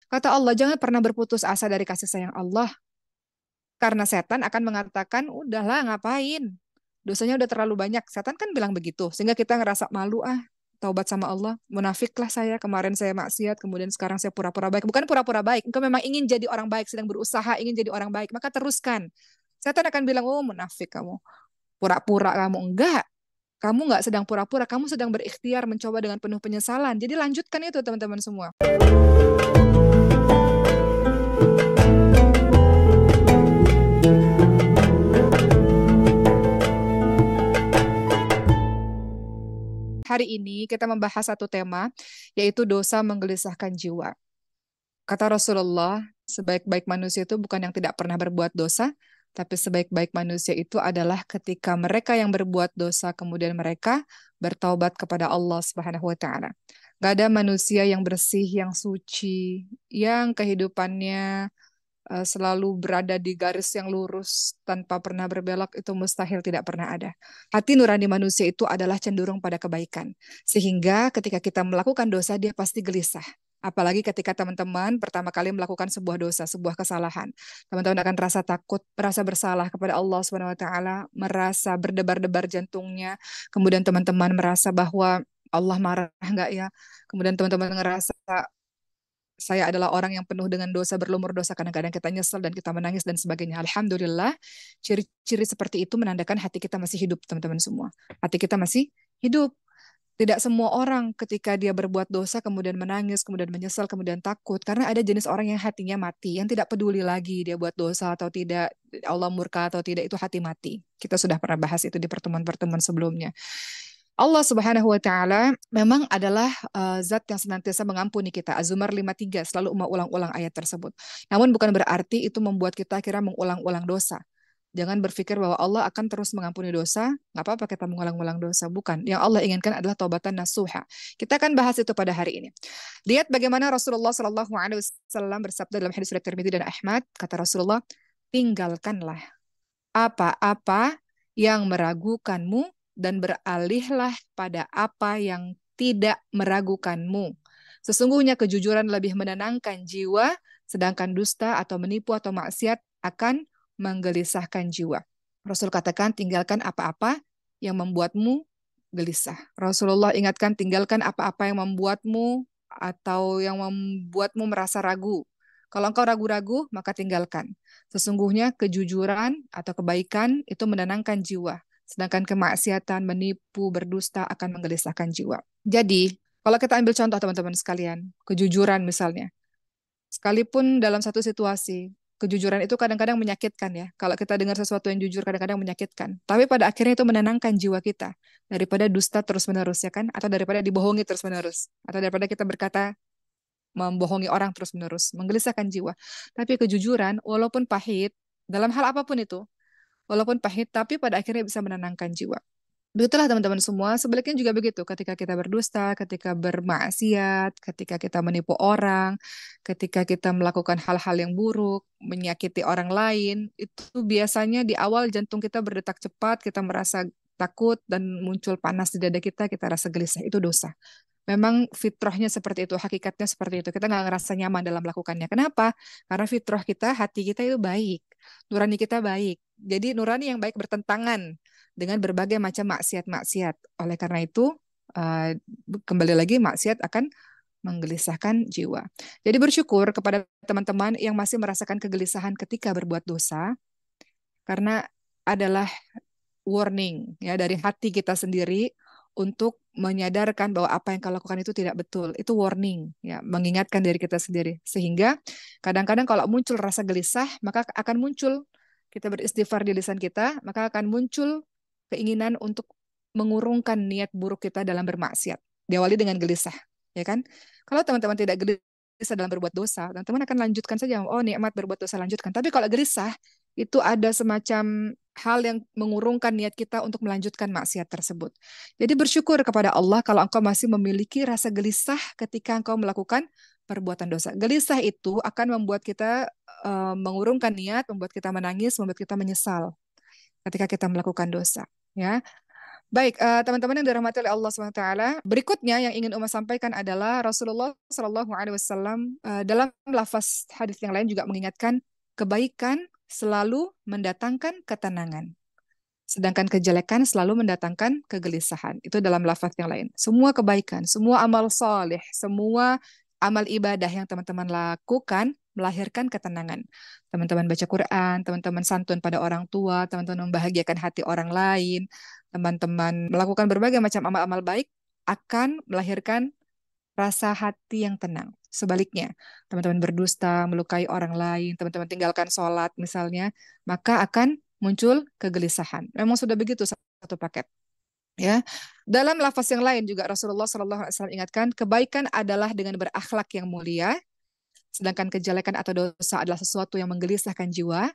Kata Allah, jangan pernah berputus asa dari kasih sayang Allah. Karena setan akan mengatakan, udahlah ngapain? Dosanya udah terlalu banyak. Setan kan bilang begitu. Sehingga kita ngerasa malu, taubat sama Allah. Munafiklah saya, kemarin saya maksiat, kemudian sekarang saya pura-pura baik. Bukan pura-pura baik. Engkau memang ingin jadi orang baik, sedang berusaha ingin jadi orang baik. Maka teruskan. Setan akan bilang, oh munafik kamu. Pura-pura kamu. Enggak. Kamu nggak sedang pura-pura, kamu sedang berikhtiar mencoba dengan penuh penyesalan. Jadi lanjutkan itu teman-teman semua. Hari ini kita membahas satu tema, yaitu dosa menggelisahkan jiwa. Kata Rasulullah, sebaik-baik manusia itu bukan yang tidak pernah berbuat dosa, tapi sebaik-baik manusia itu adalah ketika mereka yang berbuat dosa, kemudian mereka bertaubat kepada Allah Subhanahu wa Ta'ala. Gak ada manusia yang bersih, yang suci, yang kehidupannya selalu berada di garis yang lurus tanpa pernah berbelok, itu mustahil, tidak pernah ada. Hati nurani manusia itu adalah cenderung pada kebaikan. Sehingga ketika kita melakukan dosa, dia pasti gelisah. Apalagi ketika teman-teman pertama kali melakukan sebuah dosa, sebuah kesalahan. Teman-teman akan merasa takut, merasa bersalah kepada Allah Subhanahu wa taala, merasa berdebar-debar jantungnya. Kemudian teman-teman merasa bahwa Allah marah nggak ya? Kemudian teman-teman ngerasa saya adalah orang yang penuh dengan dosa, berlumur dosa. Kadang-kadang kita nyesel dan kita menangis dan sebagainya. Alhamdulillah, ciri-ciri seperti itu menandakan hati kita masih hidup, teman-teman semua. Hati kita masih hidup. Tidak semua orang ketika dia berbuat dosa kemudian menangis, kemudian menyesal, kemudian takut. Karena ada jenis orang yang hatinya mati, yang tidak peduli lagi dia buat dosa atau tidak, Allah murka atau tidak, itu hati mati. Kita sudah pernah bahas itu di pertemuan-pertemuan sebelumnya. Allah Subhanahu wa taala memang adalah zat yang senantiasa mengampuni kita. Az-Zumar 53 selalu mengulang-ulang ayat tersebut. Namun bukan berarti itu membuat kita akhirnya mengulang-ulang dosa. Jangan berpikir bahwa Allah akan terus mengampuni dosa, nggak apa-apa kita mengulang-ulang dosa. Bukan. Yang Allah inginkan adalah taubatan nasuha. Kita akan bahas itu pada hari ini. Lihat bagaimana Rasulullah Shallallahu Alaihi Wasallam bersabda dalam hadis riwayat Tirmidzi dan Ahmad. Kata Rasulullah, tinggalkanlah apa-apa yang meragukanmu dan beralihlah pada apa yang tidak meragukanmu. Sesungguhnya kejujuran lebih menenangkan jiwa, sedangkan dusta atau menipu atau maksiat akan menggelisahkan jiwa. Rasul katakan, tinggalkan apa-apa yang membuatmu gelisah. Rasulullah ingatkan, tinggalkan apa-apa yang membuatmu atau yang membuatmu merasa ragu. Kalau engkau ragu-ragu, maka tinggalkan. Sesungguhnya kejujuran atau kebaikan itu menenangkan jiwa. Sedangkan kemaksiatan, menipu, berdusta akan menggelisahkan jiwa. Jadi, kalau kita ambil contoh teman-teman sekalian, kejujuran misalnya. Sekalipun dalam satu situasi, kejujuran itu kadang-kadang menyakitkan ya. Kalau kita dengar sesuatu yang jujur kadang-kadang menyakitkan. Tapi pada akhirnya itu menenangkan jiwa kita. Daripada dusta terus-menerus ya kan? Atau daripada dibohongi terus-menerus. Atau daripada kita berkata membohongi orang terus-menerus. Menggelisahkan jiwa. Tapi kejujuran, walaupun pahit, dalam hal apapun itu, walaupun pahit, tapi pada akhirnya bisa menenangkan jiwa. Begitulah teman-teman semua, sebaliknya juga begitu. Ketika kita berdusta, ketika bermaksiat, ketika kita menipu orang, ketika kita melakukan hal-hal yang buruk, menyakiti orang lain, itu biasanya di awal jantung kita berdetak cepat, kita merasa takut dan muncul panas di dada kita rasa gelisah. Itu dosa. Memang fitrahnya seperti itu, hakikatnya seperti itu. Kita nggak ngerasa nyaman dalam melakukannya. Kenapa? Karena fitrah kita, hati kita itu baik. Nurani kita baik. Jadi nurani yang baik bertentangan dengan berbagai macam maksiat-maksiat. Oleh karena itu, eh, kembali lagi maksiat akan menggelisahkan jiwa. Jadi bersyukur kepada teman-teman yang masih merasakan kegelisahan ketika berbuat dosa, karena adalah warning ya dari hati kita sendiri untuk menyadarkan bahwa apa yang kau lakukan itu tidak betul. Itu warning ya, mengingatkan diri kita sendiri. Sehingga kadang-kadang kalau muncul rasa gelisah, maka akan muncul kita beristighfar di lisan kita, maka akan muncul keinginan untuk mengurungkan niat buruk kita dalam bermaksiat. Diawali dengan gelisah, ya kan? Kalau teman-teman tidak gelisah dalam berbuat dosa, teman-teman akan lanjutkan saja. Oh, nikmat berbuat dosa, lanjutkan. Tapi kalau gelisah, itu ada semacam hal yang mengurungkan niat kita untuk melanjutkan maksiat tersebut. Jadi bersyukur kepada Allah kalau engkau masih memiliki rasa gelisah ketika engkau melakukan perbuatan dosa. Gelisah itu akan membuat kita mengurungkan niat, membuat kita menangis, membuat kita menyesal ketika kita melakukan dosa. Ya, Baik, teman-teman yang dirahmati oleh Allah SWT, berikutnya yang ingin Umar sampaikan adalah Rasulullah SAW dalam lafaz hadis yang lain juga mengingatkan kebaikan selalu mendatangkan ketenangan. Sedangkan kejelekan selalu mendatangkan kegelisahan. Itu dalam lafaz yang lain. Semua kebaikan, semua amal soleh, semua amal ibadah yang teman-teman lakukan melahirkan ketenangan. Teman-teman baca Quran, teman-teman santun pada orang tua, teman-teman membahagiakan hati orang lain, teman-teman melakukan berbagai macam amal-amal baik akan melahirkan rasa hati yang tenang. Sebaliknya, teman-teman berdusta, melukai orang lain, teman-teman tinggalkan sholat misalnya, maka akan muncul kegelisahan. Memang sudah begitu satu paket. Ya, dalam lafaz yang lain juga Rasulullah SAW ingatkan kebaikan adalah dengan berakhlak yang mulia, sedangkan kejelekan atau dosa adalah sesuatu yang menggelisahkan jiwa.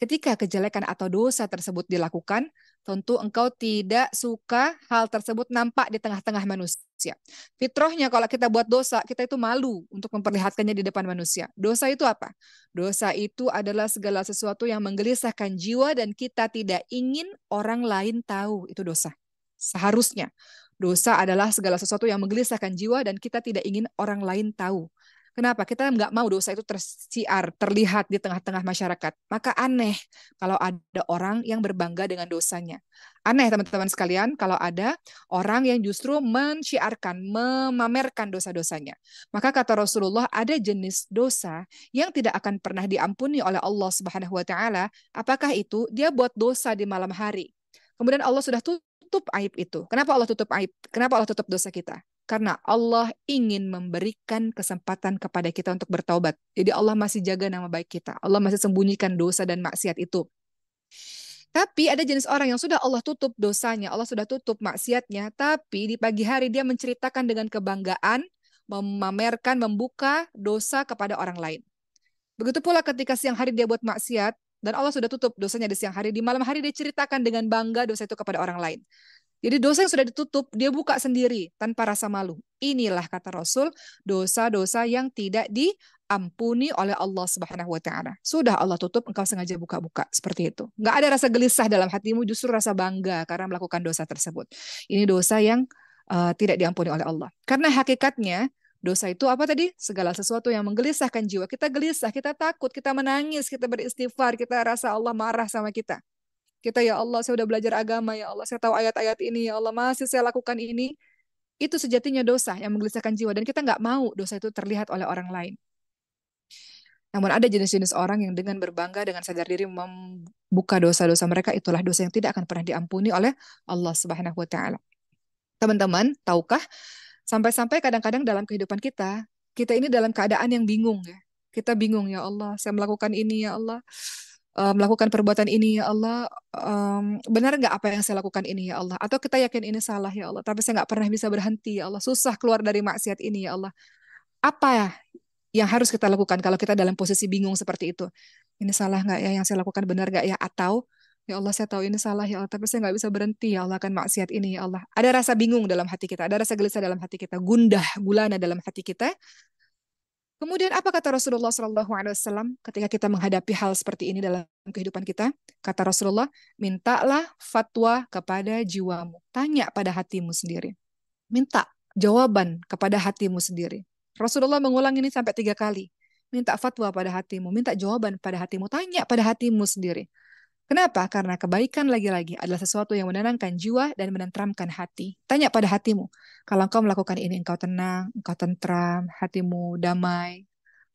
Ketika kejelekan atau dosa tersebut dilakukan, tentu engkau tidak suka hal tersebut nampak di tengah-tengah manusia. Fitrahnya kalau kita buat dosa, kita itu malu untuk memperlihatkannya di depan manusia. Dosa itu apa? Dosa itu adalah segala sesuatu yang menggelisahkan jiwa dan kita tidak ingin orang lain tahu itu dosa. Seharusnya. Dosa adalah segala sesuatu yang menggelisahkan jiwa dan kita tidak ingin orang lain tahu. Kenapa? Kita nggak mau dosa itu tersiar, terlihat di tengah-tengah masyarakat. Maka aneh kalau ada orang yang berbangga dengan dosanya. Aneh teman-teman sekalian kalau ada orang yang justru mensyiarkan, memamerkan dosa-dosanya. Maka kata Rasulullah ada jenis dosa yang tidak akan pernah diampuni oleh Allah Subhanahu wa taala. Apakah itu? Dia buat dosa di malam hari. Kemudian Allah sudah tutup aib itu. Kenapa Allah tutup aib? Kenapa Allah tutup dosa kita? Karena Allah ingin memberikan kesempatan kepada kita untuk bertaubat. Jadi Allah masih jaga nama baik kita. Allah masih sembunyikan dosa dan maksiat itu. Tapi ada jenis orang yang sudah Allah tutup dosanya, Allah sudah tutup maksiatnya, tapi di pagi hari dia menceritakan dengan kebanggaan, memamerkan, membuka dosa kepada orang lain. Begitu pula ketika siang hari dia buat maksiat, dan Allah sudah tutup dosanya di siang hari, di malam hari dia ceritakan dengan bangga dosa itu kepada orang lain. Jadi dosa yang sudah ditutup, dia buka sendiri tanpa rasa malu. Inilah kata Rasul, dosa-dosa yang tidak diampuni oleh Allah Subhanahu wa taala. Sudah Allah tutup, engkau sengaja buka-buka seperti itu. Enggak ada rasa gelisah dalam hatimu, justru rasa bangga karena melakukan dosa tersebut. Ini dosa yang tidak diampuni oleh Allah. Karena hakikatnya dosa itu apa tadi? Segala sesuatu yang menggelisahkan jiwa. Kita gelisah, kita takut, kita menangis, kita beristighfar, kita rasa Allah marah sama kita. Kita ya Allah, saya udah belajar agama ya Allah, saya tahu ayat-ayat ini ya Allah, masih saya lakukan ini. Itu sejatinya dosa yang menggelisahkan jiwa dan kita nggak mau dosa itu terlihat oleh orang lain. Namun ada jenis-jenis orang yang dengan berbangga, dengan sadar diri membuka dosa-dosa mereka, itulah dosa yang tidak akan pernah diampuni oleh Allah Subhanahu wa taala. Teman-teman, tahukah sampai-sampai kadang-kadang dalam kehidupan kita, kita ini dalam keadaan yang bingung ya. Kita bingung ya Allah, saya melakukan ini ya Allah, melakukan perbuatan ini ya Allah, benar nggak apa yang saya lakukan ini ya Allah? Atau kita yakin ini salah ya Allah, tapi saya nggak pernah bisa berhenti ya Allah, susah keluar dari maksiat ini ya Allah. Apa yang harus kita lakukan kalau kita dalam posisi bingung seperti itu? Ini salah nggak ya yang saya lakukan, benar nggak ya? Atau ya Allah saya tahu ini salah ya Allah, tapi saya nggak bisa berhenti ya Allah akan maksiat ini ya Allah. Ada rasa bingung dalam hati kita, ada rasa gelisah dalam hati kita, gundah gulana dalam hati kita. Kemudian apa kata Rasulullah SAW ketika kita menghadapi hal seperti ini dalam kehidupan kita? Kata Rasulullah, mintalah fatwa kepada jiwamu. Tanya pada hatimu sendiri. Minta jawaban kepada hatimu sendiri. Rasulullah mengulang ini sampai 3 kali. Minta fatwa pada hatimu, minta jawaban pada hatimu, tanya pada hatimu sendiri. Kenapa? Karena kebaikan lagi-lagi adalah sesuatu yang menenangkan jiwa dan menenteramkan hati. Tanya pada hatimu, kalau engkau melakukan ini, engkau tenang, engkau tentram, hatimu damai.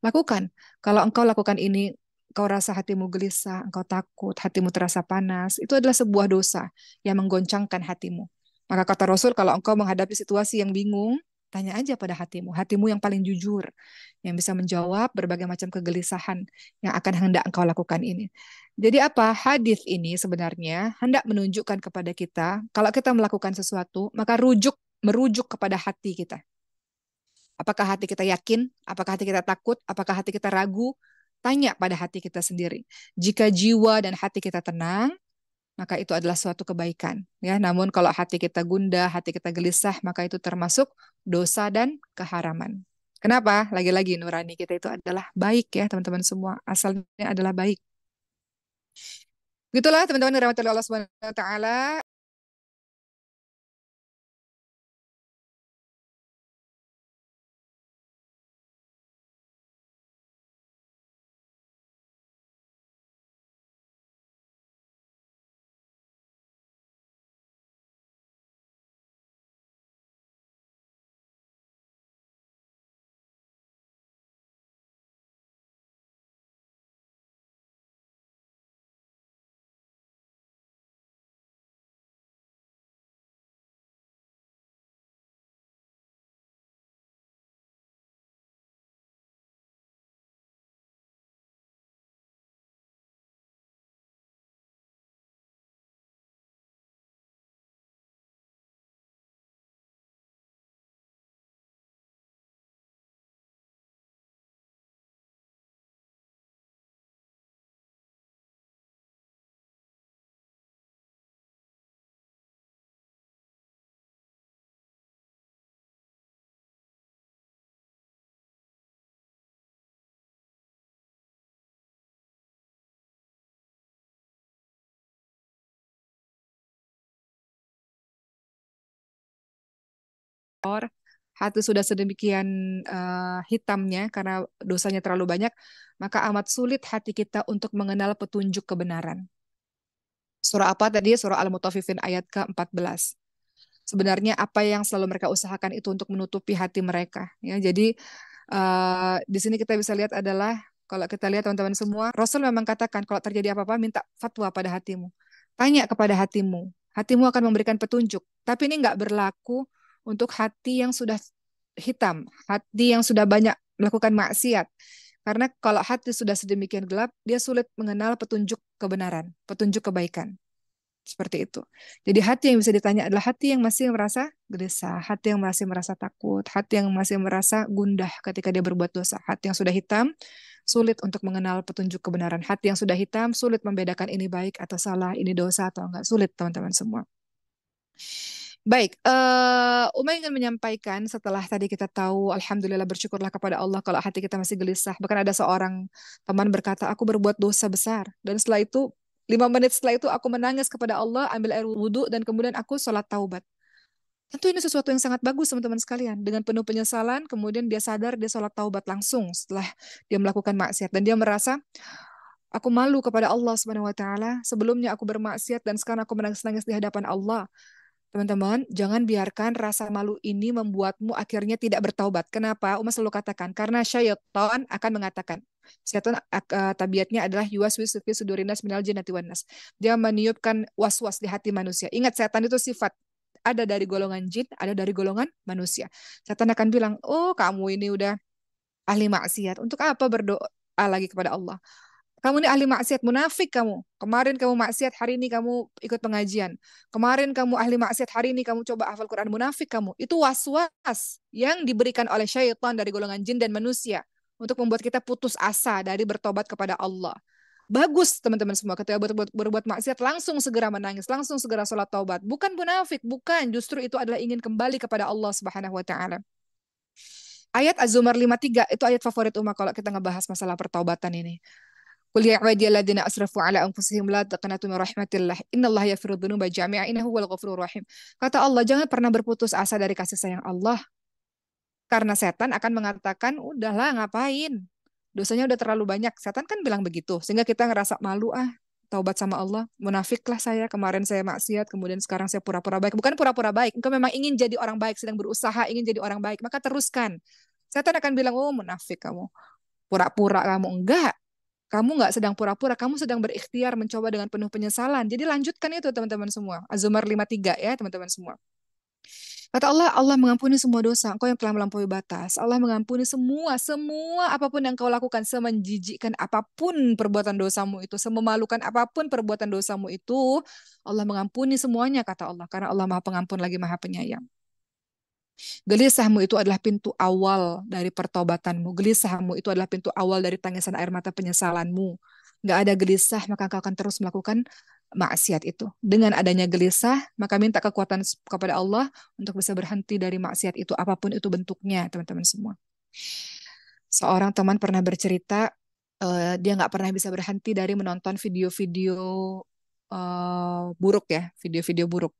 Lakukan. Kalau engkau lakukan ini, engkau rasa hatimu gelisah, engkau takut, hatimu terasa panas, itu adalah sebuah dosa yang menggoncangkan hatimu. Maka kata Rasul, kalau engkau menghadapi situasi yang bingung, tanya aja pada hatimu, hatimu yang paling jujur, yang bisa menjawab berbagai macam kegelisahan yang akan hendak engkau lakukan ini. Jadi apa? Hadis ini sebenarnya hendak menunjukkan kepada kita, kalau kita melakukan sesuatu, maka merujuk kepada hati kita. Apakah hati kita yakin? Apakah hati kita takut? Apakah hati kita ragu? Tanya pada hati kita sendiri. Jika jiwa dan hati kita tenang, maka itu adalah suatu kebaikan. Ya, namun kalau hati kita gundah, hati kita gelisah, maka itu termasuk dosa dan keharaman. Kenapa? Lagi-lagi nurani kita itu adalah baik ya teman-teman semua. Asalnya adalah baik. Gitulah teman-teman yang dirahmati oleh Allah Subhanahu wa taala. hati sudah sedemikian hitamnya karena dosanya terlalu banyak, maka amat sulit hati kita untuk mengenal petunjuk kebenaran. Surah apa tadi? Surah Al-Mutaffifin ayat ke-14. Sebenarnya apa yang selalu mereka usahakan itu untuk menutupi hati mereka. Ya, jadi di sini kita bisa lihat adalah kalau kita lihat teman-teman semua, Rasul memang katakan kalau terjadi apa-apa minta fatwa pada hatimu. Tanya kepada hatimu. Hatimu akan memberikan petunjuk. Tapi ini nggak berlaku untuk hati yang sudah hitam, hati yang sudah banyak melakukan maksiat. Karena kalau hati sudah sedemikian gelap, dia sulit mengenal petunjuk kebenaran, petunjuk kebaikan. Seperti itu. Jadi hati yang bisa ditanya adalah hati yang masih merasa gelisah, hati yang masih merasa takut, hati yang masih merasa gundah ketika dia berbuat dosa. Hati yang sudah hitam, sulit untuk mengenal petunjuk kebenaran. Hati yang sudah hitam, sulit membedakan ini baik atau salah, ini dosa atau enggak. Sulit teman-teman semua. Baik, Uma ingin menyampaikan setelah tadi kita tahu, Alhamdulillah bersyukurlah kepada Allah kalau hati kita masih gelisah. Bahkan ada seorang teman berkata, aku berbuat dosa besar. Dan setelah itu, 5 menit setelah itu aku menangis kepada Allah, ambil air wudhu, dan kemudian aku sholat taubat. Tentu ini sesuatu yang sangat bagus teman-teman sekalian. Dengan penuh penyesalan, kemudian dia sadar, dia sholat taubat langsung setelah dia melakukan maksiat. Dan dia merasa, aku malu kepada Allah Subhanahu wa taala. Sebelumnya aku bermaksiat dan sekarang aku menangis-nangis di hadapan Allah. Teman-teman, jangan biarkan rasa malu ini membuatmu akhirnya tidak bertaubat. Kenapa? Umar selalu katakan, karena syaitan akan mengatakan, syaitan tabiatnya adalah yuwaswis fi sudurinas minal jinnati wan nas. Dia meniupkan was-was di hati manusia. Ingat, setan itu sifat ada dari golongan jin, ada dari golongan manusia. Setan akan bilang, oh kamu ini udah ahli maksiat. Untuk apa berdoa lagi kepada Allah? Kamu ini ahli maksiat, munafik kamu. Kemarin kamu maksiat, hari ini kamu ikut pengajian. Kemarin kamu ahli maksiat, hari ini kamu coba hafal Quran, munafik kamu. Itu was-was yang diberikan oleh syaitan dari golongan jin dan manusia untuk membuat kita putus asa dari bertobat kepada Allah. Bagus teman-teman semua ketika berbuat maksiat langsung segera menangis, langsung segera sholat taubat. Bukan munafik, bukan. Justru itu adalah ingin kembali kepada Allah Subhanahu wa taala. Ayat Az-Zumar 53 itu ayat favorit Umar kalau kita ngebahas masalah pertaubatan ini. Qul ya ibadiyalladzina asrafu ala anfusihim la taqnatu min rahmatillah. Innallaha yaghfiru dzunuba jami'a innahu huwal ghafurur rahim. Kata Allah, jangan pernah berputus asa dari kasih sayang Allah. Karena setan akan mengatakan, udahlah ngapain? Dosanya udah terlalu banyak. Setan kan bilang begitu. Sehingga kita ngerasa malu, taubat sama Allah. Munafiklah saya, kemarin saya maksiat, kemudian sekarang saya pura-pura baik. Bukan pura-pura baik, engkau memang ingin jadi orang baik, sedang berusaha ingin jadi orang baik. Maka teruskan. Setan akan bilang, oh munafik kamu. Pura-pura kamu. Enggak. Kamu nggak sedang pura-pura, kamu sedang berikhtiar mencoba dengan penuh penyesalan. Jadi lanjutkan itu teman-teman semua. Az-Zumar 53 ya teman-teman semua. Kata Allah, Allah mengampuni semua dosa. Engkau yang telah melampaui batas. Allah mengampuni semua apapun yang kau lakukan. Semenjijikkan apapun perbuatan dosamu itu. Sememalukan apapun perbuatan dosamu itu. Allah mengampuni semuanya, kata Allah. Karena Allah maha pengampun lagi maha penyayang. Gelisahmu itu adalah pintu awal dari pertobatanmu. Gelisahmu itu adalah pintu awal dari tangisan air mata penyesalanmu. Nggak ada gelisah, maka engkau akan terus melakukan maksiat itu. Dengan adanya gelisah, maka minta kekuatan kepada Allah untuk bisa berhenti dari maksiat itu, apapun itu bentuknya, teman-teman semua. Seorang teman pernah bercerita, dia nggak pernah bisa berhenti dari menonton video-video buruk ya, video-video buruk.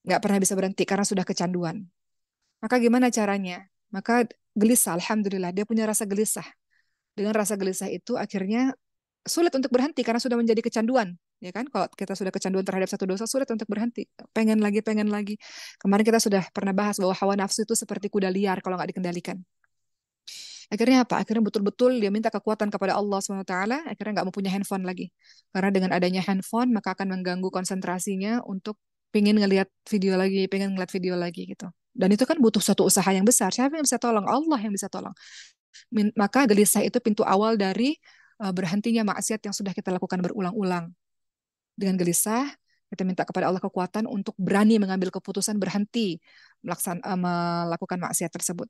Nggak pernah bisa berhenti karena sudah kecanduan. Maka gimana caranya? Maka gelisah, alhamdulillah, dia punya rasa gelisah. Dengan rasa gelisah itu akhirnya sulit untuk berhenti karena sudah menjadi kecanduan. Ya kan? Kalau kita sudah kecanduan terhadap satu dosa, sulit untuk berhenti. Pengen lagi, pengen lagi. Kemarin kita sudah pernah bahas bahwa hawa nafsu itu seperti kuda liar kalau nggak dikendalikan. Akhirnya apa? Akhirnya betul-betul dia minta kekuatan kepada Allah SWT. Akhirnya nggak mau punya handphone lagi. Karena dengan adanya handphone, maka akan mengganggu konsentrasinya untuk pengen ngelihat video lagi, pengen ngeliat video lagi gitu. Dan itu kan butuh suatu usaha yang besar. Siapa yang bisa tolong? Allah yang bisa tolong. Maka gelisah itu pintu awal dari berhentinya maksiat yang sudah kita lakukan berulang-ulang. Dengan gelisah, kita minta kepada Allah kekuatan untuk berani mengambil keputusan berhenti melakukan maksiat tersebut.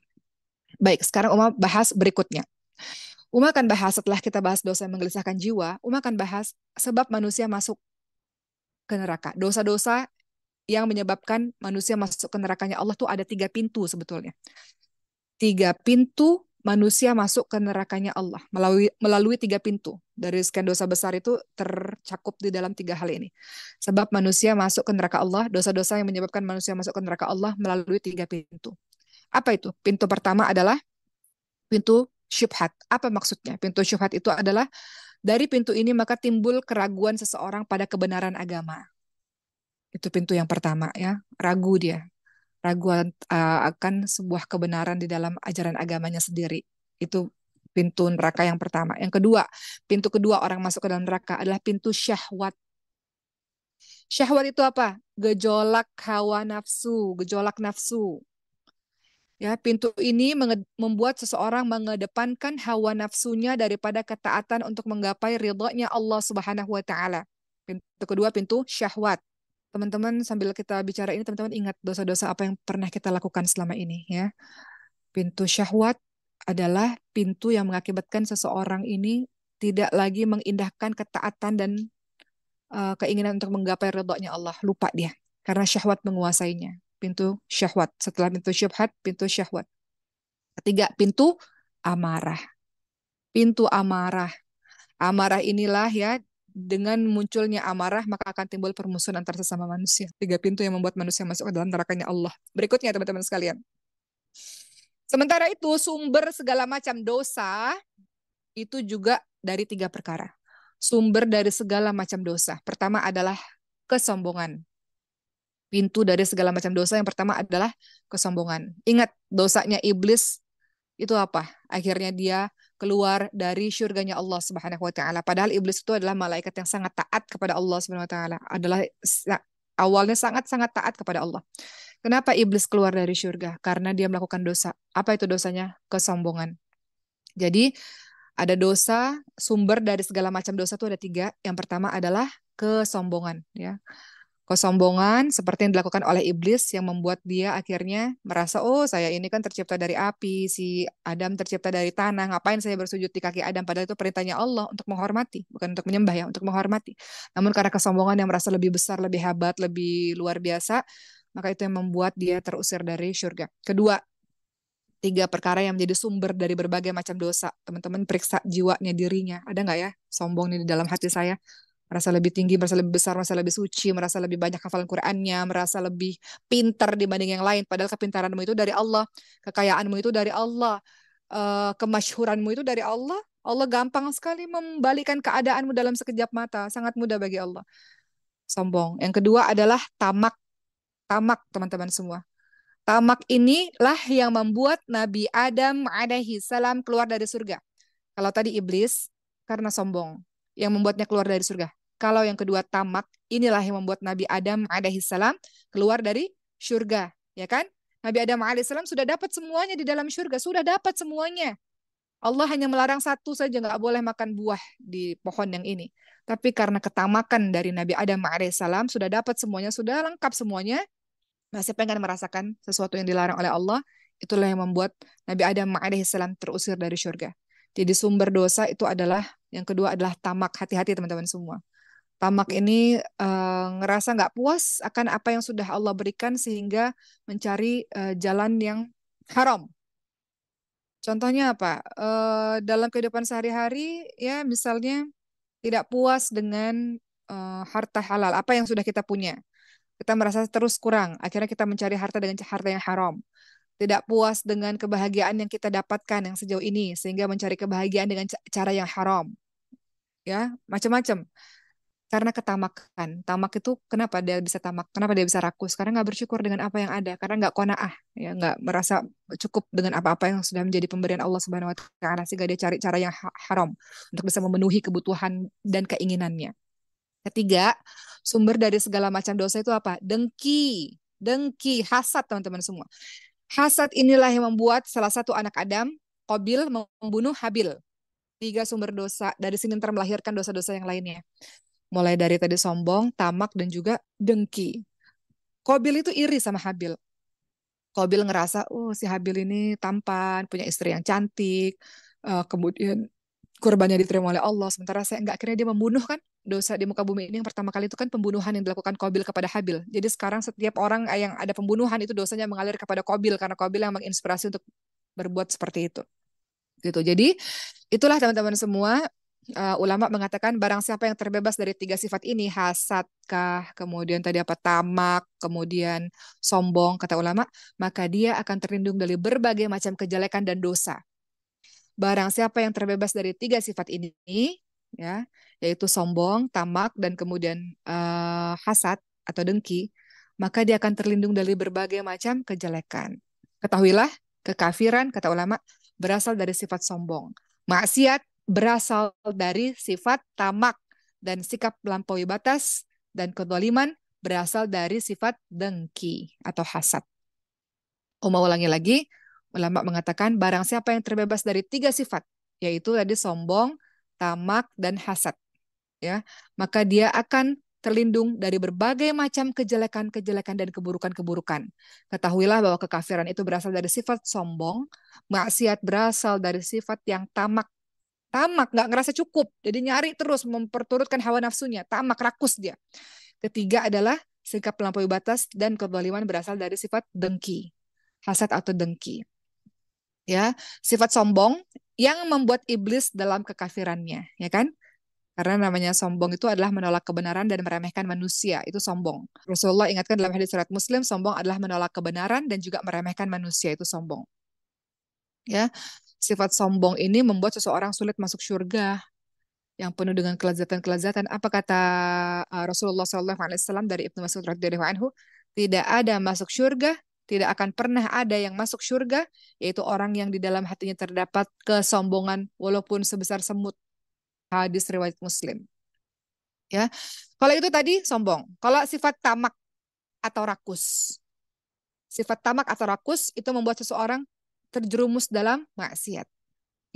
Baik, sekarang Uma bahas berikutnya. Uma akan bahas setelah kita bahas dosa yang menggelisahkan jiwa, Uma akan bahas sebab manusia masuk ke neraka. Dosa-dosa yang menyebabkan manusia masuk ke nerakanya Allah tuh ada 3 pintu sebetulnya. 3 pintu manusia masuk ke nerakanya Allah melalui tiga pintu. Dari sekian dosa besar itu tercakup di dalam tiga hal ini. Sebab manusia masuk ke neraka Allah, dosa-dosa yang menyebabkan manusia masuk ke neraka Allah melalui tiga pintu. Apa itu? Pintu pertama adalah pintu syubhat. Apa maksudnya? Pintu syubhat itu adalah dari pintu ini maka timbul keraguan seseorang pada kebenaran agama. Itu pintu yang pertama ya, ragu dia. Raguan akan sebuah kebenaran di dalam ajaran agamanya sendiri. Itu pintu neraka yang pertama. Yang kedua, pintu kedua orang masuk ke dalam neraka adalah pintu syahwat. Syahwat itu apa? Gejolak hawa nafsu, gejolak nafsu. Ya, pintu ini membuat seseorang mengedepankan hawa nafsunya daripada ketaatan untuk menggapai ridhonya Allah Subhanahu wa taala. Pintu kedua pintu syahwat. Teman-teman sambil kita bicara ini teman-teman ingat dosa-dosa apa yang pernah kita lakukan selama ini ya. Pintu syahwat adalah pintu yang mengakibatkan seseorang ini tidak lagi mengindahkan ketaatan dan keinginan untuk menggapai ridhonya Allah. Lupa dia karena syahwat menguasainya. Pintu syahwat. Setelah pintu syubhat, pintu syahwat. Ketiga, pintu amarah. Pintu amarah. Amarah inilah ya, dengan munculnya amarah, maka akan timbul permusuhan antar sesama manusia. Tiga pintu yang membuat manusia masuk ke dalam nerakanya Allah. Berikutnya, teman-teman sekalian. Sementara itu, sumber segala macam dosa itu juga dari tiga perkara. Sumber dari segala macam dosa. Pertama adalah kesombongan. Pintu dari segala macam dosa yang pertama adalah kesombongan. Ingat, dosanya iblis itu apa? Akhirnya dia keluar dari syurganya Allah Subhanahu wa taala. Padahal iblis itu adalah malaikat yang sangat taat kepada Allah Subhanahu wa taala. Adalah awalnya sangat-sangat taat kepada Allah. Kenapa iblis keluar dari syurga? Karena dia melakukan dosa. Apa itu dosanya? Kesombongan. Jadi ada dosa, sumber dari segala macam dosa itu ada tiga. Yang pertama adalah kesombongan. Ya, kesombongan seperti yang dilakukan oleh iblis yang membuat dia akhirnya merasa, oh saya ini kan tercipta dari api, si Adam tercipta dari tanah, ngapain saya bersujud di kaki Adam? Padahal itu perintahnya Allah untuk menghormati, bukan untuk menyembah ya, untuk menghormati. Namun karena kesombongan yang merasa lebih besar, lebih hebat, lebih luar biasa, maka itu yang membuat dia terusir dari surga. Kedua, tiga perkara yang menjadi sumber dari berbagai macam dosa. Teman-teman periksa jiwanya, dirinya. Ada nggak ya sombong nih di dalam hati saya? Merasa lebih tinggi, merasa lebih besar, merasa lebih suci, merasa lebih banyak hafalan Qur'annya, merasa lebih pintar dibanding yang lain. Padahal kepintaranmu itu dari Allah, kekayaanmu itu dari Allah, kemasyhuranmu itu dari Allah. Allah gampang sekali membalikan keadaanmu dalam sekejap mata. Sangat mudah bagi Allah. Sombong. Yang kedua adalah tamak. Tamak, teman-teman semua. Tamak inilah yang membuat Nabi Adam alaihi salam keluar dari surga. Kalau tadi iblis karena sombong yang membuatnya keluar dari surga. Kalau yang kedua tamak, inilah yang membuat Nabi Adam alaihi salam keluar dari surga, ya kan? Nabi Adam alaihi salam sudah dapat semuanya di dalam surga, sudah dapat semuanya. Allah hanya melarang satu saja, nggak boleh makan buah di pohon yang ini. Tapi karena ketamakan dari Nabi Adam alaihissalam sudah dapat semuanya, sudah lengkap semuanya, masih pengen merasakan sesuatu yang dilarang oleh Allah, itulah yang membuat Nabi Adam alaihissalam terusir dari surga. Jadi sumber dosa itu adalah yang kedua adalah tamak. Hati-hati teman-teman semua. Tamak ini ngerasa nggak puas akan apa yang sudah Allah berikan sehingga mencari jalan yang haram. Contohnya apa? Dalam kehidupan sehari-hari ya misalnya tidak puas dengan harta halal, apa yang sudah kita punya. Kita merasa terus kurang, akhirnya kita mencari harta dengan harta yang haram. Tidak puas dengan kebahagiaan yang kita dapatkan yang sejauh ini, sehingga mencari kebahagiaan dengan cara yang haram. Ya, macam-macam. Karena ketamakan. Tamak itu kenapa dia bisa tamak? Kenapa dia bisa rakus? Karena nggak bersyukur dengan apa yang ada. Karena nggak qanaah, ya nggak merasa cukup dengan apa-apa yang sudah menjadi pemberian Allah Subhanahu Wa Taala, sehingga dia cari cara yang haram untuk bisa memenuhi kebutuhan dan keinginannya. Ketiga, sumber dari segala macam dosa itu apa? Dengki. Dengki, hasad teman-teman semua. Hasad inilah yang membuat salah satu anak Adam, Qabil, membunuh Habil. Tiga sumber dosa. Dari sini ntar melahirkan dosa-dosa yang lainnya. Mulai dari tadi sombong, tamak, dan juga dengki. Qabil itu iri sama Habil. Qabil ngerasa, oh si Habil ini tampan, punya istri yang cantik, kemudian kurbannya diterima oleh Allah, sementara saya enggak, akhirnya dia membunuh kan. Dosa di muka bumi ini yang pertama kali itu kan pembunuhan yang dilakukan Qabil kepada Habil. Jadi sekarang setiap orang yang ada pembunuhan itu dosanya mengalir kepada Qabil karena Qabil yang menginspirasi untuk berbuat seperti itu. gitu. Jadi itulah teman-teman semua, ulama mengatakan barang siapa yang terbebas dari tiga sifat ini, hasadkah, kemudian tadi apa, tamak, kemudian sombong, kata ulama, maka dia akan terlindung dari berbagai macam kejelekan dan dosa. Barang siapa yang terbebas dari tiga sifat ini, ya, yaitu sombong, tamak, dan kemudian hasad atau dengki, maka dia akan terlindung dari berbagai macam kejelekan. Ketahuilah, kekafiran, kata ulama, berasal dari sifat sombong. Maksiat berasal dari sifat tamak, dan sikap melampaui batas dan kezaliman berasal dari sifat dengki atau hasad. Mau ulangi lagi, ulama mengatakan barang siapa yang terbebas dari tiga sifat, yaitu tadi sombong, tamak, dan hasad, ya, maka dia akan terlindung dari berbagai macam kejelekan-kejelekan dan keburukan-keburukan. Ketahuilah bahwa kekafiran itu berasal dari sifat sombong, maksiat berasal dari sifat yang tamak. Tamak, nggak ngerasa cukup, jadi nyari terus memperturutkan hawa nafsunya, tamak, rakus dia. Ketiga adalah sikap melampaui batas dan kezaliman berasal dari sifat dengki, hasad atau dengki. Ya, sifat sombong yang membuat iblis dalam kekafirannya, ya kan? Karena namanya sombong itu adalah menolak kebenaran dan meremehkan manusia. Itu sombong. Rasulullah ingatkan dalam hadis riwayat Muslim, sombong adalah menolak kebenaran dan juga meremehkan manusia. Itu sombong. Ya, sifat sombong ini membuat seseorang sulit masuk surga yang penuh dengan kelezatan-kelezatan. Apa kata Rasulullah SAW dari Ibnu Mas'ud radhiyallahu anhu? Tidak ada masuk surga, tidak akan pernah ada yang masuk surga, yaitu orang yang di dalam hatinya terdapat kesombongan walaupun sebesar semut. Hadis riwayat Muslim. Ya, kalau itu tadi sombong. Kalau sifat tamak atau rakus, sifat tamak atau rakus itu membuat seseorang terjerumus dalam maksiat.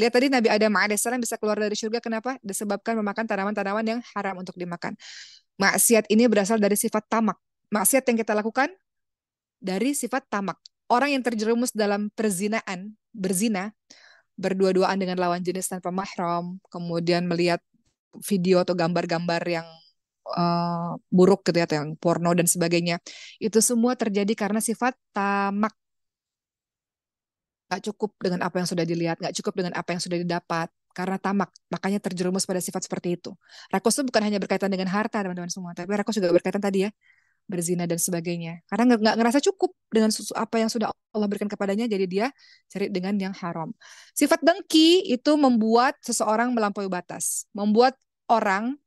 Lihat tadi Nabi Adam alaihissalam bisa keluar dari surga, kenapa? Disebabkan memakan tanaman-tanaman yang haram untuk dimakan. Maksiat ini berasal dari sifat tamak. Maksiat yang kita lakukan dari sifat tamak. Orang yang terjerumus dalam perzinaan, berzina, berdua-duaan dengan lawan jenis tanpa mahram, kemudian melihat video atau gambar-gambar yang buruk gitu ya, atau yang porno dan sebagainya. Itu semua terjadi karena sifat tamak. Nggak cukup dengan apa yang sudah dilihat, nggak cukup dengan apa yang sudah didapat. Karena tamak, makanya terjerumus pada sifat seperti itu. Rakus itu bukan hanya berkaitan dengan harta, teman-teman semua, tapi rakus juga berkaitan tadi ya, berzina dan sebagainya. Karena nggak ngerasa cukup dengan apa yang sudah Allah berikan kepadanya, jadi dia cari dengan yang haram. Sifat dengki itu membuat seseorang melampaui batas, membuat orang,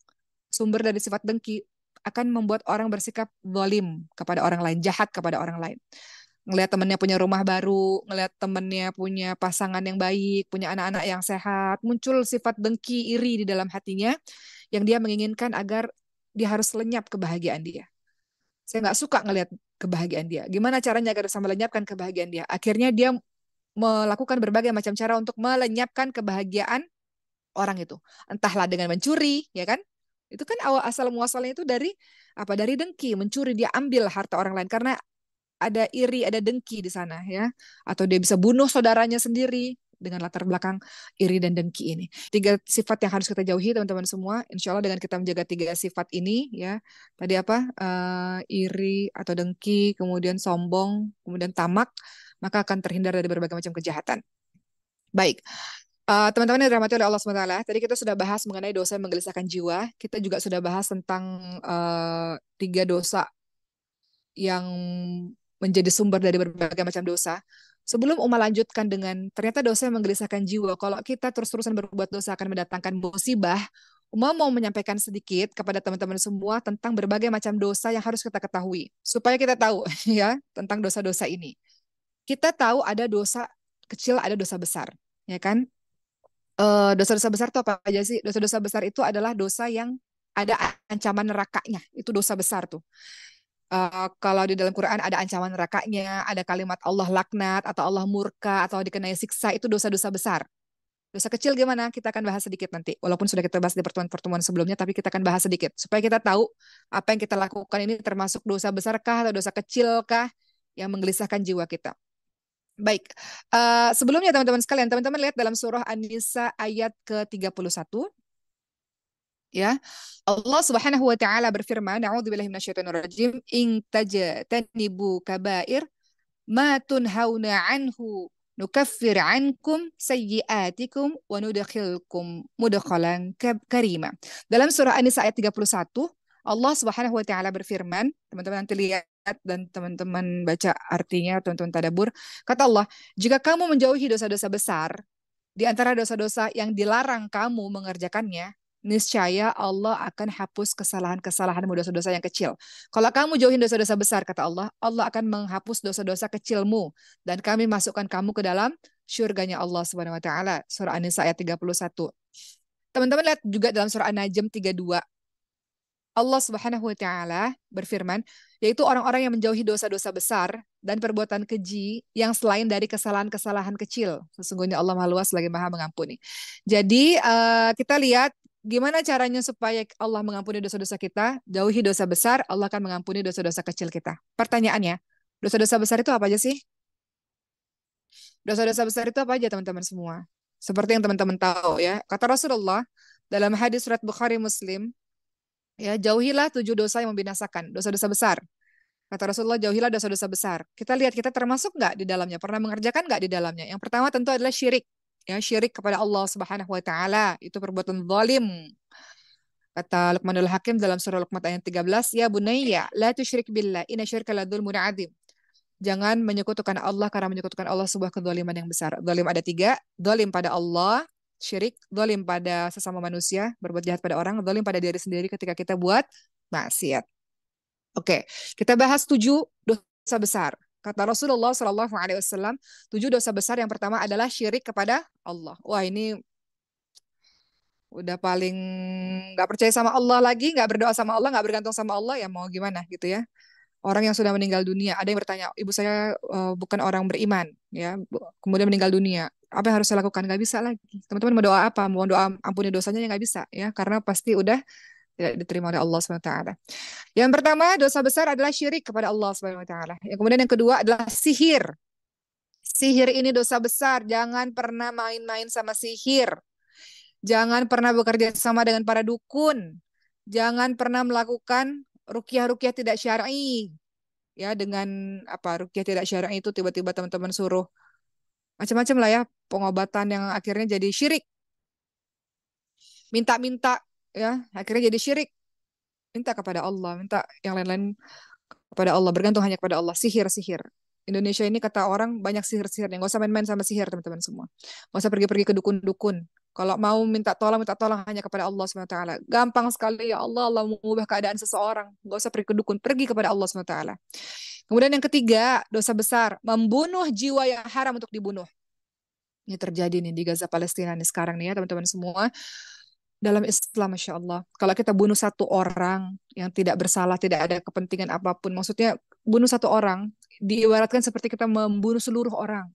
sumber dari sifat dengki akan membuat orang bersikap zalim kepada orang lain, jahat kepada orang lain. Ngelihat temennya punya rumah baru, ngelihat temennya punya pasangan yang baik, punya anak-anak yang sehat, muncul sifat dengki, iri di dalam hatinya, yang dia menginginkan agar dia harus lenyap kebahagiaan dia. Saya nggak suka ngelihat kebahagiaan dia. Gimana caranya agar bisa melenyapkan kebahagiaan dia? Akhirnya dia melakukan berbagai macam cara untuk melenyapkan kebahagiaan orang itu. Entahlah dengan mencuri, ya kan? Itu kan awal asal muasalnya itu dari apa? Dari dengki, mencuri, dia ambil harta orang lain karena ada iri, ada dengki di sana ya. Atau dia bisa bunuh saudaranya sendiri dengan latar belakang iri dan dengki ini. Tiga sifat yang harus kita jauhi teman-teman semua. Insya Allah dengan kita menjaga tiga sifat ini ya. Tadi apa? Iri atau dengki, kemudian sombong, kemudian tamak, maka akan terhindar dari berbagai macam kejahatan. Baik. Teman-teman yang dirahmati oleh Allah SWT, tadi kita sudah bahas mengenai dosa yang menggelisahkan jiwa. Kita juga sudah bahas tentang tiga dosa yang menjadi sumber dari berbagai macam dosa. Sebelum Uma lanjutkan dengan ternyata dosa yang menggelisahkan jiwa, kalau kita terus-terusan berbuat dosa akan mendatangkan musibah, Uma mau menyampaikan sedikit kepada teman-teman semua tentang berbagai macam dosa yang harus kita ketahui, supaya kita tahu ya tentang dosa-dosa ini. Kita tahu ada dosa kecil, ada dosa besar, ya kan? Dosa-dosa besar itu apa aja sih? Dosa-dosa besar itu adalah dosa yang ada ancaman nerakanya, itu dosa besar tuh. Kalau di dalam Quran ada ancaman nerakanya, ada kalimat Allah laknat atau Allah murka atau dikenai siksa, itu dosa-dosa besar. Dosa kecil gimana? Kita akan bahas sedikit nanti. Walaupun sudah kita bahas di pertemuan-pertemuan sebelumnya, tapi kita akan bahas sedikit supaya kita tahu apa yang kita lakukan ini termasuk dosa besarkah atau dosa kecilkah yang menggelisahkan jiwa kita. Baik, sebelumnya teman-teman sekalian, teman-teman lihat dalam surah An-Nisa ayat ke-31. Ya, Allah Subhanahu wa taala berfirman, "A'udzubillahi minasyaitonirrajim, in tajtanibu kabair ma tunhauna anhu nukaffir ankum sayyi'atikum wa nudkhilkum mudkhalan karima. Dalam surah An-Nisa ayat 31, Allah Subhanahu wa taala berfirman, teman-teman nanti lihat dan teman-teman baca artinya, teman-teman tadabbur. Kata Allah, jika kamu menjauhi dosa-dosa besar, di antara dosa-dosa yang dilarang kamu mengerjakannya, niscaya Allah akan hapus kesalahan-kesalahanmu, dosa-dosa yang kecil. Kalau kamu jauhin dosa-dosa besar, kata Allah, Allah akan menghapus dosa-dosa kecilmu dan kami masukkan kamu ke dalam syurganya Allah Subhanahu wa taala. Surah An-Nisa ayat 31. Teman-teman lihat juga dalam surah An-Najm 32. Allah Subhanahu wa taala berfirman, yaitu orang-orang yang menjauhi dosa-dosa besar dan perbuatan keji yang selain dari kesalahan-kesalahan kecil. Sesungguhnya Allah Maha Luas lagi Maha Mengampuni. Jadi kita lihat gimana caranya supaya Allah mengampuni dosa-dosa kita, jauhi dosa besar, Allah akan mengampuni dosa-dosa kecil kita. Pertanyaannya, dosa-dosa besar itu apa aja sih? Dosa-dosa besar itu apa aja teman-teman semua? Seperti yang teman-teman tahu ya, kata Rasulullah dalam hadis surat Bukhari Muslim, ya, jauhilah 7 dosa yang membinasakan, dosa-dosa besar. Kata Rasulullah, jauhilah dosa-dosa besar. Kita lihat kita termasuk nggak di dalamnya? Pernah mengerjakan nggak di dalamnya? Yang pertama tentu adalah syirik. Ya, syirik kepada Allah Subhanahu wa taala, itu perbuatan zalim. Kata Luqmanul Hakim dalam surah Luqman ayat 13, ya bunayya, la tusyrik billah, inna syirka la dzulmun adzim. Jangan menyekutukan Allah karena menyekutukan Allah sebuah kezaliman yang besar. Zalim ada 3, zalim pada Allah, syirik, zalim pada sesama manusia, berbuat jahat pada orang, zalim pada diri sendiri ketika kita buat maksiat. Oke, kita bahas 7 dosa besar. Kata Rasulullah Shallallahu Alaihi Wasallam, 7 dosa besar yang pertama adalah syirik kepada Allah. Wah, ini udah paling nggak percaya sama Allah lagi, nggak berdoa sama Allah, nggak bergantung sama Allah, ya mau gimana gitu ya. Orang yang sudah meninggal dunia, ada yang bertanya, ibu saya bukan orang beriman, ya, kemudian meninggal dunia, apa yang harus saya lakukan? Nggak bisa lagi. Teman-teman mau doa apa? Mau doa ampuni dosanya ya nggak bisa, ya, karena pasti udah tidak diterima oleh Allah SWT. Yang pertama, dosa besar adalah syirik kepada Allah SWT. Yang kemudian yang kedua adalah sihir. Sihir ini dosa besar. Jangan pernah main-main sama sihir. Jangan pernah bekerja sama dengan para dukun. Jangan pernah melakukan rukyah-rukyah tidak syar'i. Ya, dengan apa rukyah tidak syar'i itu tiba-tiba teman-teman suruh macam-macam lah ya, pengobatan yang akhirnya jadi syirik. Minta-minta ya, akhirnya jadi syirik. Minta kepada Allah, minta yang lain-lain kepada Allah, bergantung hanya kepada Allah. Sihir-sihir. Indonesia ini kata orang banyak sihir-sihir. Nggak usah main-main sama sihir, teman-teman semua. Nggak usah pergi-pergi ke dukun-dukun. Kalau mau minta tolong hanya kepada Allah SWT. Gampang sekali, ya Allah, Allah mengubah keadaan seseorang. Nggak usah pergi ke dukun, pergi kepada Allah SWT. Kemudian yang ketiga, dosa besar, membunuh jiwa yang haram untuk dibunuh. Ini terjadi nih di Gaza Palestina nih sekarang nih ya teman-teman semua. Dalam Islam, Masya Allah, kalau kita bunuh satu orang yang tidak bersalah, tidak ada kepentingan apapun, maksudnya bunuh satu orang, diibaratkan seperti kita membunuh seluruh orang.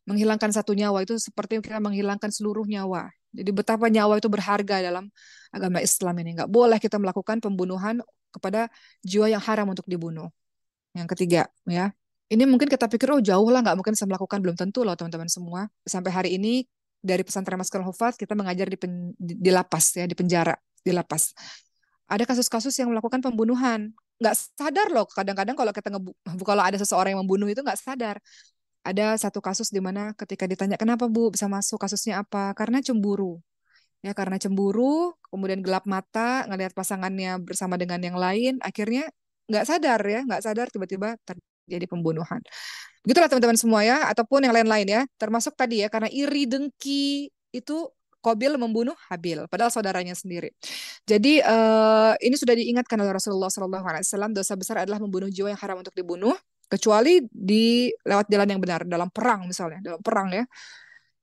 Menghilangkan satu nyawa itu seperti kita menghilangkan seluruh nyawa. Jadi betapa nyawa itu berharga dalam agama Islam ini. Nggak boleh kita melakukan pembunuhan kepada jiwa yang haram untuk dibunuh. Yang ketiga, ya. Ini mungkin kita pikir, oh jauh lah, nggak mungkin saya melakukan. Belum tentu loh teman-teman semua. Sampai hari ini, dari pesantren Maskal Hufaz, kita mengajar di lapas, ya, di penjara, di lapas. Ada kasus-kasus yang melakukan pembunuhan. Nggak sadar loh, kadang-kadang kalau kalau ada seseorang yang membunuh itu nggak sadar. Ada satu kasus di mana ketika ditanya, kenapa Bu bisa masuk, kasusnya apa? Karena cemburu. Ya, karena cemburu, kemudian gelap mata, ngelihat pasangannya bersama dengan yang lain, akhirnya nggak sadar ya, nggak sadar tiba-tiba terjadi pembunuhan. Begitulah teman-teman semua ya, ataupun yang lain-lain ya, termasuk tadi ya, karena iri dengki itu Qabil membunuh Habil, padahal saudaranya sendiri. Jadi ini sudah diingatkan oleh Rasulullah SAW, dosa besar adalah membunuh jiwa yang haram untuk dibunuh, kecuali di lewat jalan yang benar, dalam perang misalnya, dalam perang ya,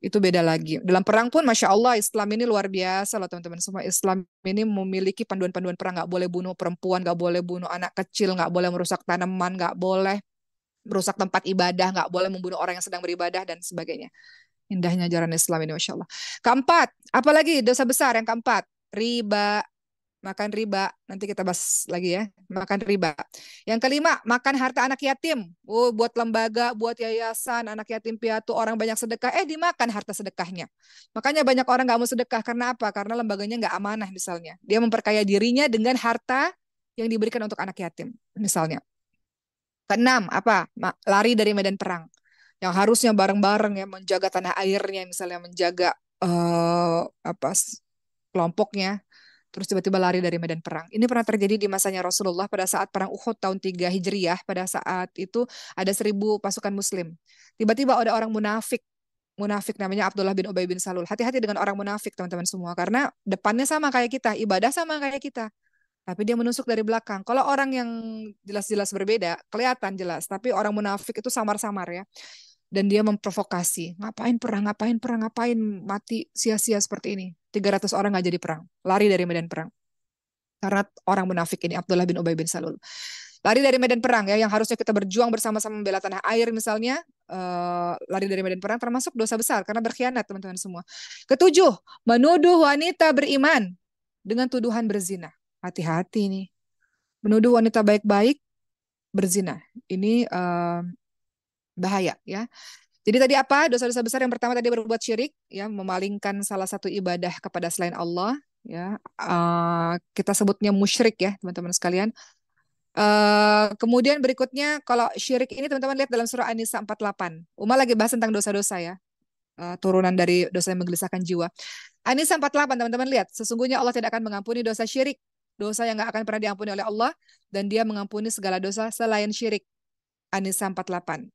itu beda lagi. Dalam perang pun, Masya Allah, Islam ini luar biasa loh teman-teman semua. Islam ini memiliki panduan-panduan perang. Nggak boleh bunuh perempuan, nggak boleh bunuh anak kecil, nggak boleh merusak tanaman, nggak boleh merusak tempat ibadah, nggak boleh membunuh orang yang sedang beribadah, dan sebagainya. Indahnya ajaran Islam ini, Masya Allah. Keempat, apalagi dosa besar yang keempat? Riba. Makan riba. Nanti kita bahas lagi ya. Makan riba. Yang kelima, makan harta anak yatim. Oh, buat lembaga, buat yayasan, anak yatim piatu, orang banyak sedekah. Dimakan harta sedekahnya. Makanya banyak orang nggak mau sedekah. Karena apa? Karena lembaganya nggak amanah misalnya. Dia memperkaya dirinya dengan harta yang diberikan untuk anak yatim. Misalnya. Keenam, apa? Lari dari medan perang. yang harusnya bareng-bareng ya menjaga tanah airnya, misalnya menjaga apa kelompoknya, terus tiba-tiba lari dari medan perang. Ini pernah terjadi di masanya Rasulullah pada saat perang Uhud tahun 3 Hijriyah. Pada saat itu ada 1.000 pasukan Muslim. Tiba-tiba ada orang munafik. Munafik namanya Abdullah bin Ubay bin Salul. Hati-hati dengan orang munafik teman-teman semua. Karena depannya sama kayak kita, ibadah sama kayak kita. Tapi dia menusuk dari belakang. Kalau orang yang jelas-jelas berbeda, kelihatan jelas. Tapi orang munafik itu samar-samar ya. Dan dia memprovokasi. Ngapain perang, ngapain perang, ngapain mati sia-sia seperti ini. 300 orang nggak jadi perang. Lari dari medan perang. Karena orang munafik ini, Abdullah bin Ubay bin Salul. Lari dari medan perang ya, yang harusnya kita berjuang bersama-sama membela tanah air misalnya. Lari dari medan perang termasuk dosa besar karena berkhianat teman-teman semua. Ketujuh, menuduh wanita beriman dengan tuduhan berzina. Hati-hati nih. Menuduh wanita baik-baik berzina. Ini bahaya ya. Jadi tadi apa? Dosa-dosa besar yang pertama tadi berbuat syirik, ya, memalingkan salah satu ibadah kepada selain Allah, ya. Kita sebutnya musyrik ya, teman-teman sekalian. Kemudian berikutnya kalau syirik ini teman-teman lihat dalam surah An-Nisa 48. Uma lagi bahas tentang dosa-dosa ya, turunan dari dosa yang menggelisahkan jiwa. An-Nisa 48 teman-teman lihat, sesungguhnya Allah tidak akan mengampuni dosa syirik, dosa yang nggak akan pernah diampuni oleh Allah, dan Dia mengampuni segala dosa selain syirik. An-Nisa 48.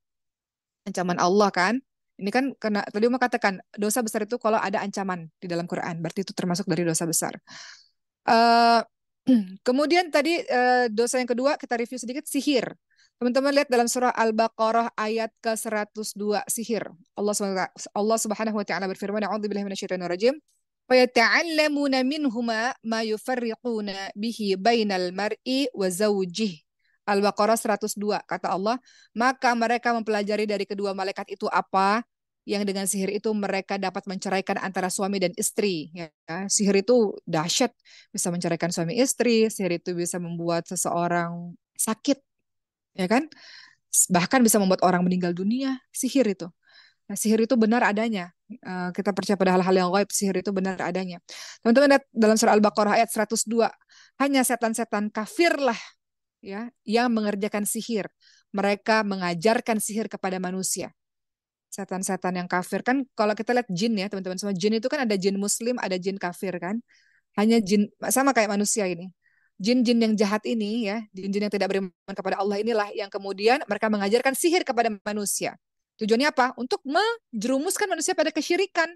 Ancaman Allah kan. Ini kan karena tadi Uma katakan dosa besar itu kalau ada ancaman di dalam Quran, berarti itu termasuk dari dosa besar. Eh, kemudian tadi dosa yang kedua kita review sedikit, sihir. Teman-teman lihat dalam surah Al-Baqarah ayat ke-102, sihir. Allah Subhanahu wa taala berfirman, "A'udzubillahi minasyaitonir rajim. Wa yata'allamuna minhuma ma yufarriquna bihi bainal mar'i wa zawjihi." Al-Baqarah 102 kata Allah, maka mereka mempelajari dari kedua malaikat itu apa yang dengan sihir itu mereka dapat menceraikan antara suami dan istri. Ya, sihir itu dahsyat, bisa menceraikan suami istri, sihir itu bisa membuat seseorang sakit, ya kan? Bahkan bisa membuat orang meninggal dunia, sihir itu. Nah, sihir itu benar adanya. Kita percaya pada hal-hal yang gaib, sihir itu benar adanya. Teman-teman lihat dalam surah Al-Baqarah ayat 102, hanya setan-setan kafirlah ya yang mengerjakan sihir. Mereka mengajarkan sihir kepada manusia. Setan-setan yang kafir kan kalau kita lihat jin ya teman-teman semua, jin itu kan ada jin muslim, ada jin kafir kan. Hanya jin sama kayak manusia ini. Jin-jin yang jahat ini ya, jin-jin yang tidak beriman kepada Allah inilah yang kemudian mereka mengajarkan sihir kepada manusia. Tujuannya apa? Untuk menjerumuskan manusia pada kesyirikan.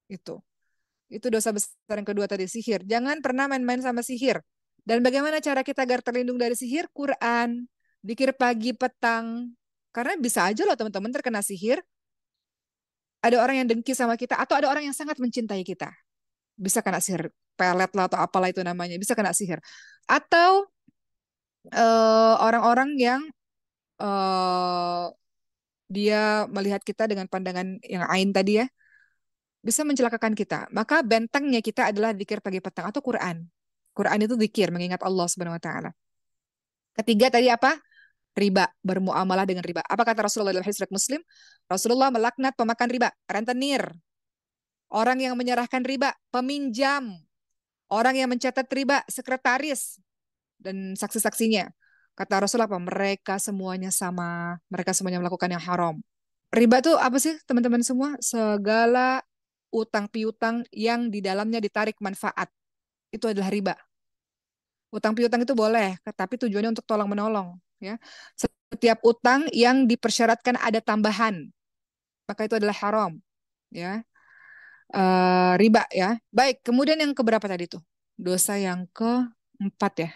Itu. Itu dosa besar yang kedua tadi, sihir. Jangan pernah main-main sama sihir. Dan bagaimana cara kita agar terlindung dari sihir? Quran, zikir pagi, petang. Karena bisa aja loh teman-teman terkena sihir. Ada orang yang dengki sama kita atau ada orang yang sangat mencintai kita. Bisa kena sihir, pelet lah atau apalah itu namanya, bisa kena sihir. Atau orang-orang yang eh, dia melihat kita dengan pandangan yang ain tadi ya, bisa mencelakakan kita. Maka bentengnya kita adalah zikir pagi petang atau Quran. Quran itu zikir, mengingat Allah Subhanahu wa taala. Ketiga tadi apa? Riba, bermuamalah dengan riba. Apa kata Rasulullah dalam hadis riwayat Muslim? Rasulullah melaknat pemakan riba, rentenir, orang yang menyerahkan riba, peminjam, orang yang mencatat riba, sekretaris, dan saksi-saksinya. Kata Rasulullah apa? Mereka semuanya sama. Mereka semuanya melakukan yang haram. Riba itu apa sih teman-teman semua? Segala utang piutang yang di dalamnya ditarik manfaat. Itu adalah riba. Utang piutang itu boleh, tapi tujuannya untuk tolong menolong. Ya. Setiap utang yang dipersyaratkan ada tambahan, maka itu adalah haram. Ya. Riba ya. Baik, kemudian yang keberapa tadi tuh? Dosa yang keempat ya.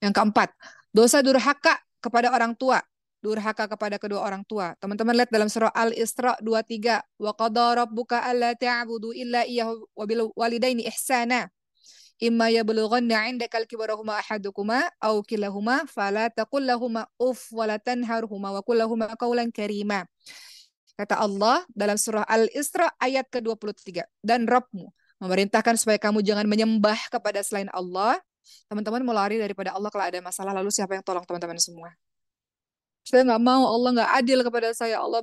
Yang keempat, dosa durhaka kepada orang tua. Durhaka kepada kedua orang tua. Teman-teman lihat dalam surah Al-Isra 23. Wa qadha rabbuka alla ta'budu illa iyyahu wa bil walidaini ihsana. Imma yablughanna 'indaka al-kibara ahadukuma aw kilahuma fala taqul lahumā uff wa la tanharhuma wa qul lahumā qawlan karīmā. Kata Allah dalam surah Al-Isra ayat ke-23. Dan Rabbmu memerintahkan supaya kamu jangan menyembah kepada selain Allah. Teman-teman mau lari daripada Allah kalau ada masalah, lalu siapa yang tolong teman-teman semua? Saya nggak mau, Allah nggak adil kepada saya, Allah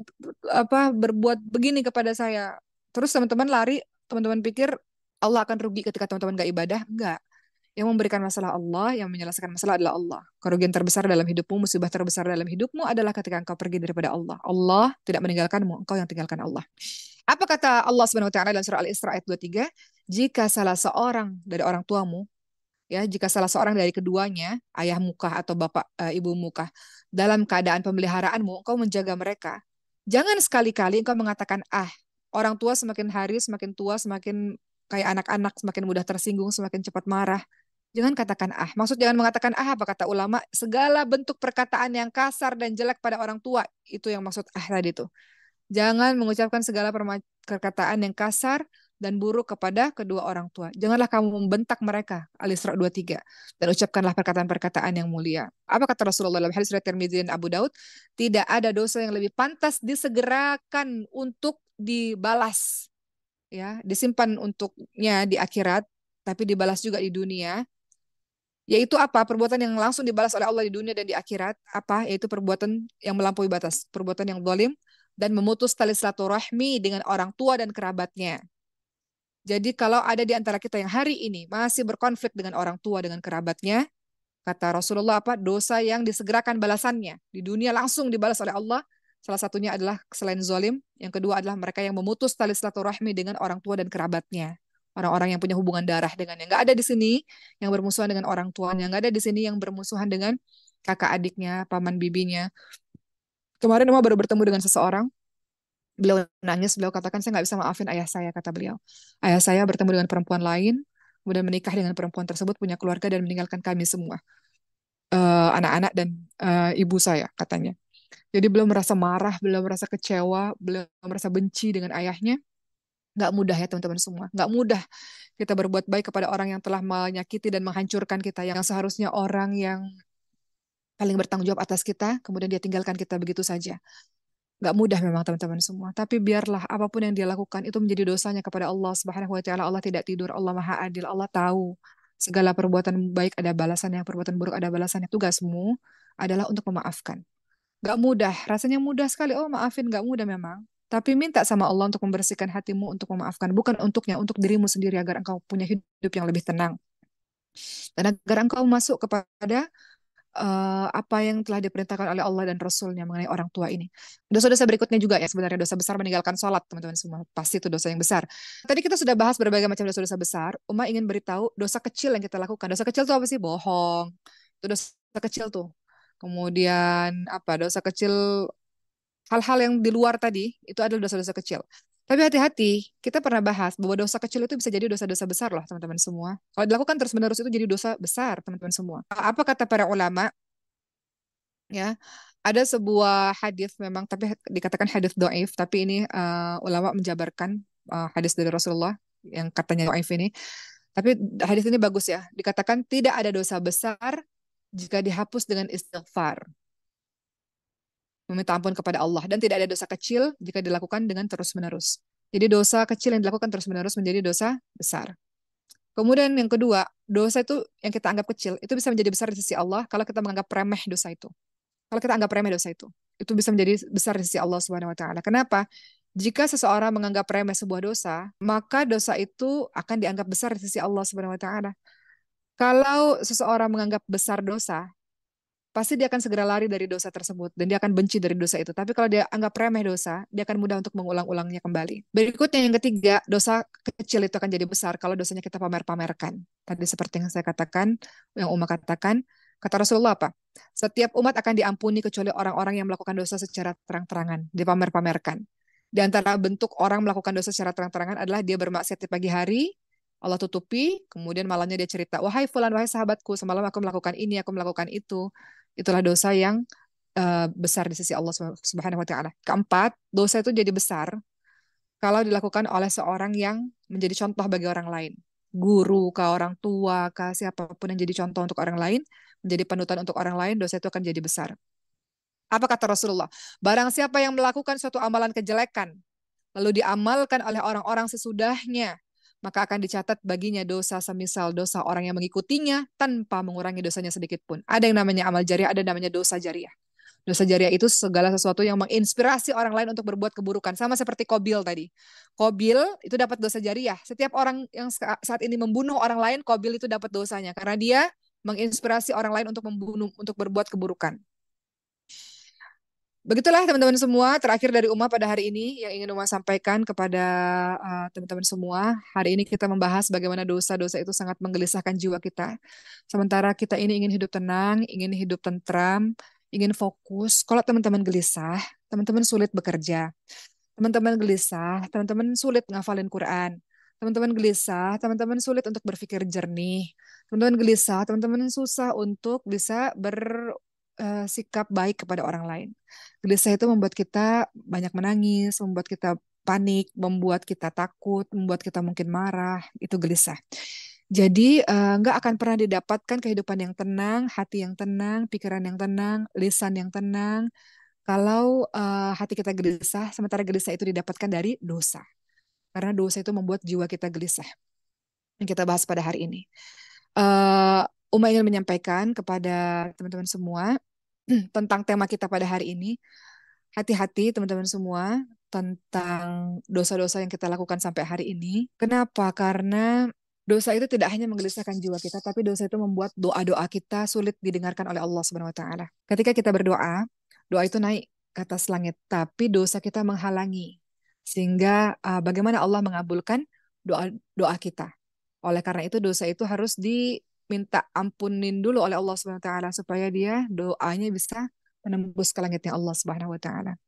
berbuat begini kepada saya. Terus teman-teman lari, teman-teman pikir Allah akan rugi ketika teman-teman nggak ibadah? Enggak. Yang memberikan masalah Allah, yang menyelesaikan masalah adalah Allah. Kerugian terbesar dalam hidupmu, musibah terbesar dalam hidupmu adalah ketika engkau pergi daripada Allah. Allah tidak meninggalkanmu, engkau yang tinggalkan Allah. Apa kata Allah Subhanahu wa taala dalam surah Al-Isra ayat 23? Jika salah seorang dari orang tuamu, ya, jika salah seorang dari keduanya, ayah mukah atau bapak ibu mukah, dalam keadaan pemeliharaanmu, engkau menjaga mereka. Jangan sekali-kali engkau mengatakan, orang tua semakin hari semakin tua, semakin kayak anak-anak, semakin mudah tersinggung, semakin cepat marah. Jangan katakan Maksud jangan mengatakan apa kata ulama, segala bentuk perkataan yang kasar dan jelek pada orang tua, itu yang maksud tadi tuh. Jangan mengucapkan segala perkataan yang kasar dan buruk kepada kedua orang tua. Janganlah kamu membentak mereka. Al-Isra 23. Dan ucapkanlah perkataan-perkataan yang mulia. Apa kata Rasulullah dalam hadis riwayat Tirmidzi dan Abu Daud? Tidak ada dosa yang lebih pantas disegerakan untuk dibalas. Ya, disimpan untuknya di akhirat, tapi dibalas juga di dunia. Yaitu apa? Perbuatan yang langsung dibalas oleh Allah di dunia dan di akhirat. Apa? Yaitu perbuatan yang melampaui batas. Perbuatan yang zalim dan memutus tali silaturahmi dengan orang tua dan kerabatnya. Jadi kalau ada di antara kita yang hari ini masih berkonflik dengan orang tua, dengan kerabatnya, kata Rasulullah apa? Dosa yang disegerakan balasannya. Di dunia langsung dibalas oleh Allah. Salah satunya adalah selain zalim. Yang kedua adalah mereka yang memutus tali silaturahmi dengan orang tua dan kerabatnya. Orang-orang yang punya hubungan darah dengannya. Nggak ada di sini yang bermusuhan dengan orang tuanya. Nggak ada di sini yang bermusuhan dengan kakak adiknya, paman bibinya. Kemarin Uma baru bertemu dengan seseorang. Beliau nangis, beliau katakan, saya nggak bisa maafin ayah saya, kata beliau. Ayah saya bertemu dengan perempuan lain, kemudian menikah dengan perempuan tersebut, punya keluarga dan meninggalkan kami semua. Anak-anak dan ibu saya, katanya. Jadi beliau merasa marah, beliau merasa kecewa, beliau merasa benci dengan ayahnya. Nggak mudah ya teman-teman semua. Nggak mudah kita berbuat baik kepada orang yang telah menyakiti dan menghancurkan kita. Yang seharusnya orang yang paling bertanggung jawab atas kita, kemudian dia tinggalkan kita begitu saja. Nggak mudah memang teman-teman semua. Tapi biarlah apapun yang dia lakukan itu menjadi dosanya kepada Allah Subhanahu wa taala. Allah tidak tidur, Allah Maha Adil, Allah tahu segala perbuatan baik ada balasannya, perbuatan buruk ada balasannya. Tugasmu adalah untuk memaafkan. Nggak mudah, rasanya mudah sekali. Oh, maafin nggak mudah memang. Tapi minta sama Allah untuk membersihkan hatimu untuk memaafkan, bukan untuknya, untuk dirimu sendiri agar engkau punya hidup yang lebih tenang dan agar engkau masuk kepada apa yang telah diperintahkan oleh Allah dan Rasulnya mengenai orang tua ini. Dosa-dosa berikutnya juga ya sebenarnya dosa besar meninggalkan sholat teman-teman semua. Pasti itu dosa yang besar. Tadi kita sudah bahas berbagai macam dosa-dosa besar. Uma ingin beritahu dosa kecil yang kita lakukan. Dosa kecil itu apa sih? Bohong. Itu dosa kecil tuh. Kemudian apa? Dosa kecil, hal-hal yang di luar tadi itu adalah dosa-dosa kecil. Tapi hati-hati, kita pernah bahas bahwa dosa kecil itu bisa jadi dosa-dosa besar loh teman-teman semua. Kalau dilakukan terus-menerus itu jadi dosa besar teman-teman semua. Apa kata para ulama? Ya, ada sebuah hadis memang, tapi dikatakan hadis doif, tapi ini ulama menjabarkan hadis dari Rasulullah yang katanya doif ini. Tapi hadis ini bagus ya. Dikatakan tidak ada dosa besar jika dihapus dengan istighfar, meminta ampun kepada Allah, dan tidak ada dosa kecil jika dilakukan dengan terus-menerus. Jadi dosa kecil yang dilakukan terus-menerus menjadi dosa besar. Kemudian yang kedua, dosa itu yang kita anggap kecil, itu bisa menjadi besar di sisi Allah kalau kita menganggap remeh dosa itu. Kalau kita anggap remeh dosa itu bisa menjadi besar di sisi Allah Subhanahu wa taala. Kenapa? Jika seseorang menganggap remeh sebuah dosa, maka dosa itu akan dianggap besar di sisi Allah Subhanahu wa taala. Kalau seseorang menganggap besar dosa, pasti dia akan segera lari dari dosa tersebut dan dia akan benci dari dosa itu. Tapi kalau dia anggap remeh dosa, dia akan mudah untuk mengulang-ulangnya kembali. Berikutnya yang ketiga, dosa kecil itu akan jadi besar kalau dosanya kita pamer-pamerkan. Tadi seperti yang saya katakan, yang Uma katakan, kata Rasulullah apa? Setiap umat akan diampuni kecuali orang-orang yang melakukan dosa secara terang-terangan, dipamer-pamerkan. Di antara bentuk orang melakukan dosa secara terang-terangan adalah dia bermaksiat di pagi hari, Allah tutupi, kemudian malamnya dia cerita, wahai fulan, wahai sahabatku, semalam aku melakukan ini, aku melakukan itu. Itulah dosa yang besar di sisi Allah Subhanahu wa taala. Keempat, dosa itu jadi besar kalau dilakukan oleh seorang yang menjadi contoh bagi orang lain. Guru, ke orang tua, ke siapapun yang jadi contoh untuk orang lain, menjadi panutan untuk orang lain, dosa itu akan jadi besar. Apa kata Rasulullah? Barang siapa yang melakukan suatu amalan kejelekan, lalu diamalkan oleh orang-orang sesudahnya, maka akan dicatat baginya dosa semisal dosa orang yang mengikutinya tanpa mengurangi dosanya sedikit pun. Ada yang namanya amal jariah, ada yang namanya dosa jariah. Dosa jariah itu segala sesuatu yang menginspirasi orang lain untuk berbuat keburukan. Sama seperti Qabil tadi. Qabil itu dapat dosa jariah. Setiap orang yang saat ini membunuh orang lain, Qabil itu dapat dosanya. Karena dia menginspirasi orang lain untuk membunuh, untuk berbuat keburukan. Begitulah teman-teman semua, terakhir dari Uma pada hari ini yang ingin Uma sampaikan kepada teman-teman semua. Hari ini kita membahas bagaimana dosa-dosa itu sangat menggelisahkan jiwa kita. Sementara kita ini ingin hidup tenang, ingin hidup tentram, ingin fokus. Kalau teman-teman gelisah, teman-teman sulit bekerja. Teman-teman gelisah, teman-teman sulit ngafalin Quran. Teman-teman gelisah, teman-teman sulit untuk berpikir jernih. Teman-teman gelisah, teman-teman susah untuk bisa bersikap baik kepada orang lain. Gelisah itu membuat kita banyak menangis, membuat kita panik, membuat kita takut, membuat kita mungkin marah. Itu gelisah. Jadi nggak akan pernah didapatkan kehidupan yang tenang, hati yang tenang, pikiran yang tenang, lisan yang tenang, kalau hati kita gelisah, sementara gelisah itu didapatkan dari dosa. Karena dosa itu membuat jiwa kita gelisah. Yang kita bahas pada hari ini. Uh, Uma ingin menyampaikan kepada teman-teman semua tentang tema kita pada hari ini. Hati-hati teman-teman semua tentang dosa-dosa yang kita lakukan sampai hari ini. Kenapa? Karena dosa itu tidak hanya menggelisahkan jiwa kita, tapi dosa itu membuat doa-doa kita sulit didengarkan oleh Allah Subhanahu wa taala. Ketika kita berdoa, doa itu naik ke atas langit, tapi dosa kita menghalangi. Sehingga bagaimana Allah mengabulkan doa doa kita. Oleh karena itu dosa itu harus diminta ampunin dulu oleh Allah Subhanahu wa taala supaya dia doanya bisa menembus ke langitnya Allah Subhanahu wa taala.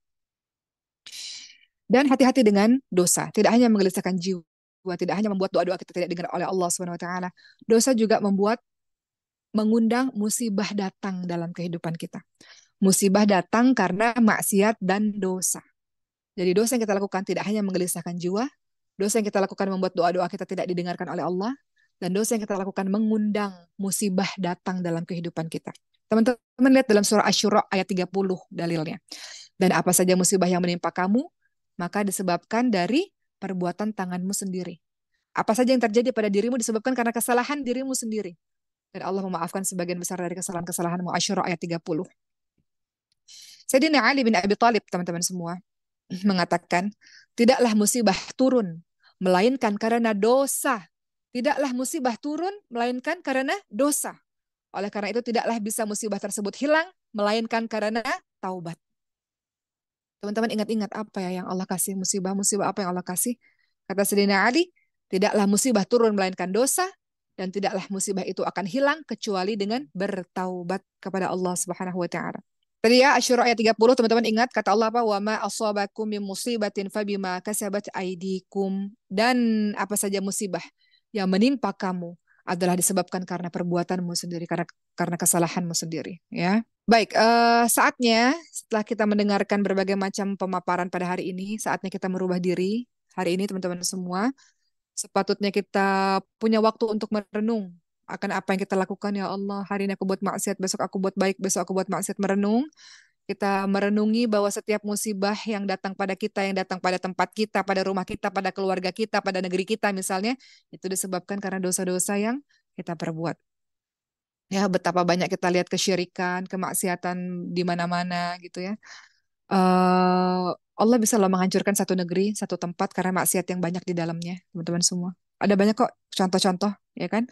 Dan hati-hati dengan dosa, tidak hanya menggelisahkan jiwa, tidak hanya membuat doa-doa kita tidak didengar oleh Allah Subhanahu wa taala. Dosa juga mengundang musibah datang dalam kehidupan kita. Musibah datang karena maksiat dan dosa. Jadi dosa yang kita lakukan tidak hanya menggelisahkan jiwa, dosa yang kita lakukan membuat doa-doa kita tidak didengarkan oleh Allah, dan dosa yang kita lakukan mengundang musibah datang dalam kehidupan kita. Teman-teman lihat dalam surah Asy-Syura ayat 30 dalilnya. Dan apa saja musibah yang menimpa kamu, maka disebabkan dari perbuatan tanganmu sendiri. Apa saja yang terjadi pada dirimu disebabkan karena kesalahan dirimu sendiri. Dan Allah memaafkan sebagian besar dari kesalahan-kesalahanmu. Asy-Syura ayat 30. Sayyidina Ali bin Abi Thalib, teman-teman semua, mengatakan, tidaklah musibah turun, melainkan karena dosa. Tidaklah musibah turun, melainkan karena dosa. Oleh karena itu, tidaklah bisa musibah tersebut hilang, melainkan karena taubat. Teman-teman ingat-ingat apa ya yang Allah kasih, musibah-musibah apa yang Allah kasih. Kata Sayyidina Ali, tidaklah musibah turun, melainkan dosa, dan tidaklah musibah itu akan hilang, kecuali dengan bertaubat kepada Allah Subhanahu wa Ta'ala. Tadi ya, Asy-Syura ayat 30, teman-teman ingat kata Allah apa? Wa ma asabakum min musibatin fabima kasabat aydikum. Dan apa saja musibah yang menimpa kamu adalah disebabkan karena perbuatanmu sendiri, karena kesalahanmu sendiri, ya. Baik, saatnya setelah kita mendengarkan berbagai macam pemaparan pada hari ini, saatnya kita merubah diri. Hari ini teman-teman semua, sepatutnya kita punya waktu untuk merenung akan apa yang kita lakukan. Ya Allah, hari ini aku buat maksiat, besok aku buat baik, besok aku buat maksiat. Merenung, kita merenungi bahwa setiap musibah yang datang pada kita, yang datang pada tempat kita, pada rumah kita, pada keluarga kita, pada negeri kita misalnya, itu disebabkan karena dosa-dosa yang kita perbuat. Ya, betapa banyak kita lihat kesyirikan, kemaksiatan di mana-mana gitu ya. Allah bisa loh menghancurkan satu negeri, satu tempat karena maksiat yang banyak di dalamnya, teman-teman semua. Ada banyak kok contoh-contoh, ya kan?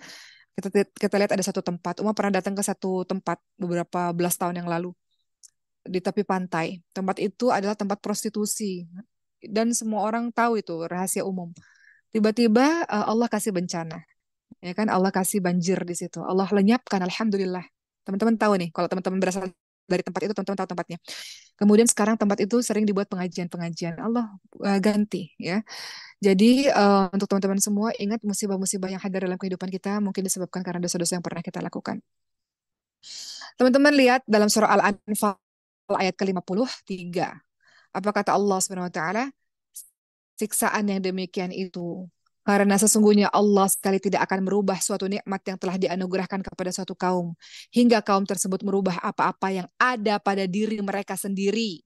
Kita lihat ada satu tempat. Uma pernah datang ke satu tempat beberapa belas tahun yang lalu di tepi pantai. Tempat itu adalah tempat prostitusi dan semua orang tahu itu rahasia umum. Tiba-tiba Allah kasih bencana, ya kan? Allah kasih banjir di situ. Allah lenyapkan, alhamdulillah. Teman-teman tahu nih, kalau teman-teman berasal dari tempat itu, teman-teman tahu tempatnya. Kemudian sekarang tempat itu sering dibuat pengajian-pengajian. Allah ganti, ya. Jadi untuk teman-teman semua ingat musibah-musibah yang hadir dalam kehidupan kita mungkin disebabkan karena dosa-dosa yang pernah kita lakukan. Teman-teman lihat dalam surah Al-Anfal ayat ke-53. Apa kata Allah Subhanahu wa taala? Siksaan yang demikian itu karena sesungguhnya Allah sekali tidak akan merubah suatu nikmat yang telah dianugerahkan kepada suatu kaum hingga kaum tersebut merubah apa-apa yang ada pada diri mereka sendiri.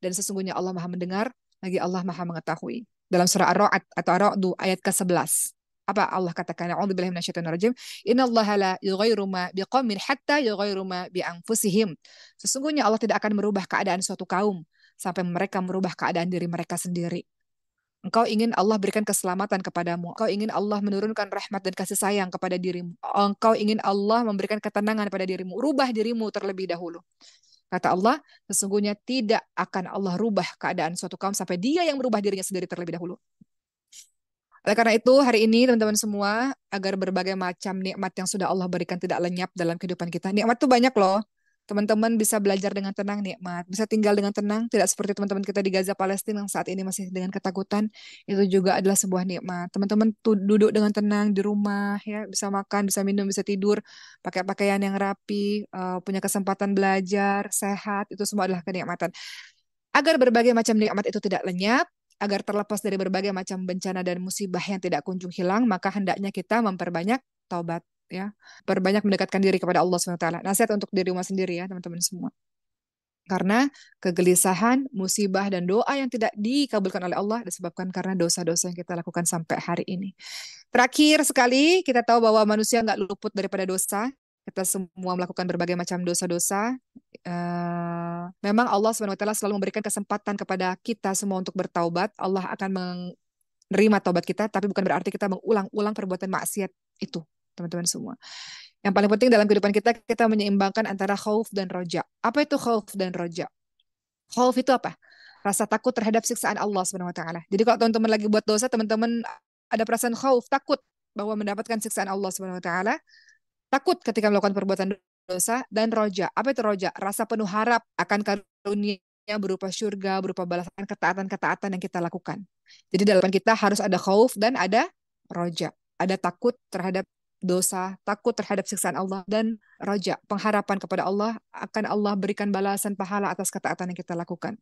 Dan sesungguhnya Allah Maha mendengar, lagi Allah Maha mengetahui. Dalam surah Ar-Ra'd atau Ar-Ra'du ayat ke-11. Apa Allah katakan? A'udzubillahi minasyaitonirrajim. Innallaha la yughayyiru ma biqaumin hatta yughayyiru ma bi anfusihim. Sesungguhnya Allah tidak akan merubah keadaan suatu kaum sampai mereka merubah keadaan diri mereka sendiri. Engkau ingin Allah berikan keselamatan kepadamu. Engkau ingin Allah menurunkan rahmat dan kasih sayang kepada dirimu. Engkau ingin Allah memberikan ketenangan pada dirimu. Rubah dirimu terlebih dahulu. Kata Allah, sesungguhnya tidak akan Allah rubah keadaan suatu kaum sampai dia yang merubah dirinya sendiri terlebih dahulu. Oleh karena itu, hari ini teman-teman semua, agar berbagai macam nikmat yang sudah Allah berikan tidak lenyap dalam kehidupan kita. Nikmat tuh banyak loh. Teman-teman bisa belajar dengan tenang nikmat, bisa tinggal dengan tenang, tidak seperti teman-teman kita di Gaza, Palestina yang saat ini masih dengan ketakutan. Itu juga adalah sebuah nikmat. Teman-teman tuh duduk dengan tenang di rumah, ya, bisa makan, bisa minum, bisa tidur, pakai pakaian yang rapi, punya kesempatan belajar, sehat, itu semua adalah kenikmatan. Agar berbagai macam nikmat itu tidak lenyap, agar terlepas dari berbagai macam bencana dan musibah yang tidak kunjung hilang, maka hendaknya kita memperbanyak taubat, ya, perbanyak mendekatkan diri kepada Allah SWT. Nasihat untuk diri rumah sendiri ya teman-teman semua. Karena kegelisahan, musibah, dan doa yang tidak dikabulkan oleh Allah disebabkan karena dosa-dosa yang kita lakukan sampai hari ini. Terakhir sekali, kita tahu bahwa manusia nggak luput daripada dosa. Kita semua melakukan berbagai macam dosa-dosa. Memang Allah SWT selalu memberikan kesempatan kepada kita semua untuk bertaubat. Allah akan menerima taubat kita, tapi bukan berarti kita mengulang-ulang perbuatan maksiat itu, teman-teman semua. Yang paling penting dalam kehidupan kita, kita menyeimbangkan antara khauf dan roja. Apa itu khauf dan roja? Khauf itu apa? Rasa takut terhadap siksaan Allah SWT. Jadi kalau teman-teman lagi buat dosa, teman-teman ada perasaan khauf, takut bahwa mendapatkan siksaan Allah SWT. Takut ketika melakukan perbuatan dosa. Dan roja. Apa itu roja? Rasa penuh harap akan karunia berupa syurga, berupa balasan ketaatan-ketaatan yang kita lakukan. Jadi dalam kita harus ada khauf dan ada roja. Ada takut terhadap dosa, takut terhadap siksaan Allah, dan roja, pengharapan kepada Allah akan Allah berikan balasan pahala atas ketaatan yang kita lakukan.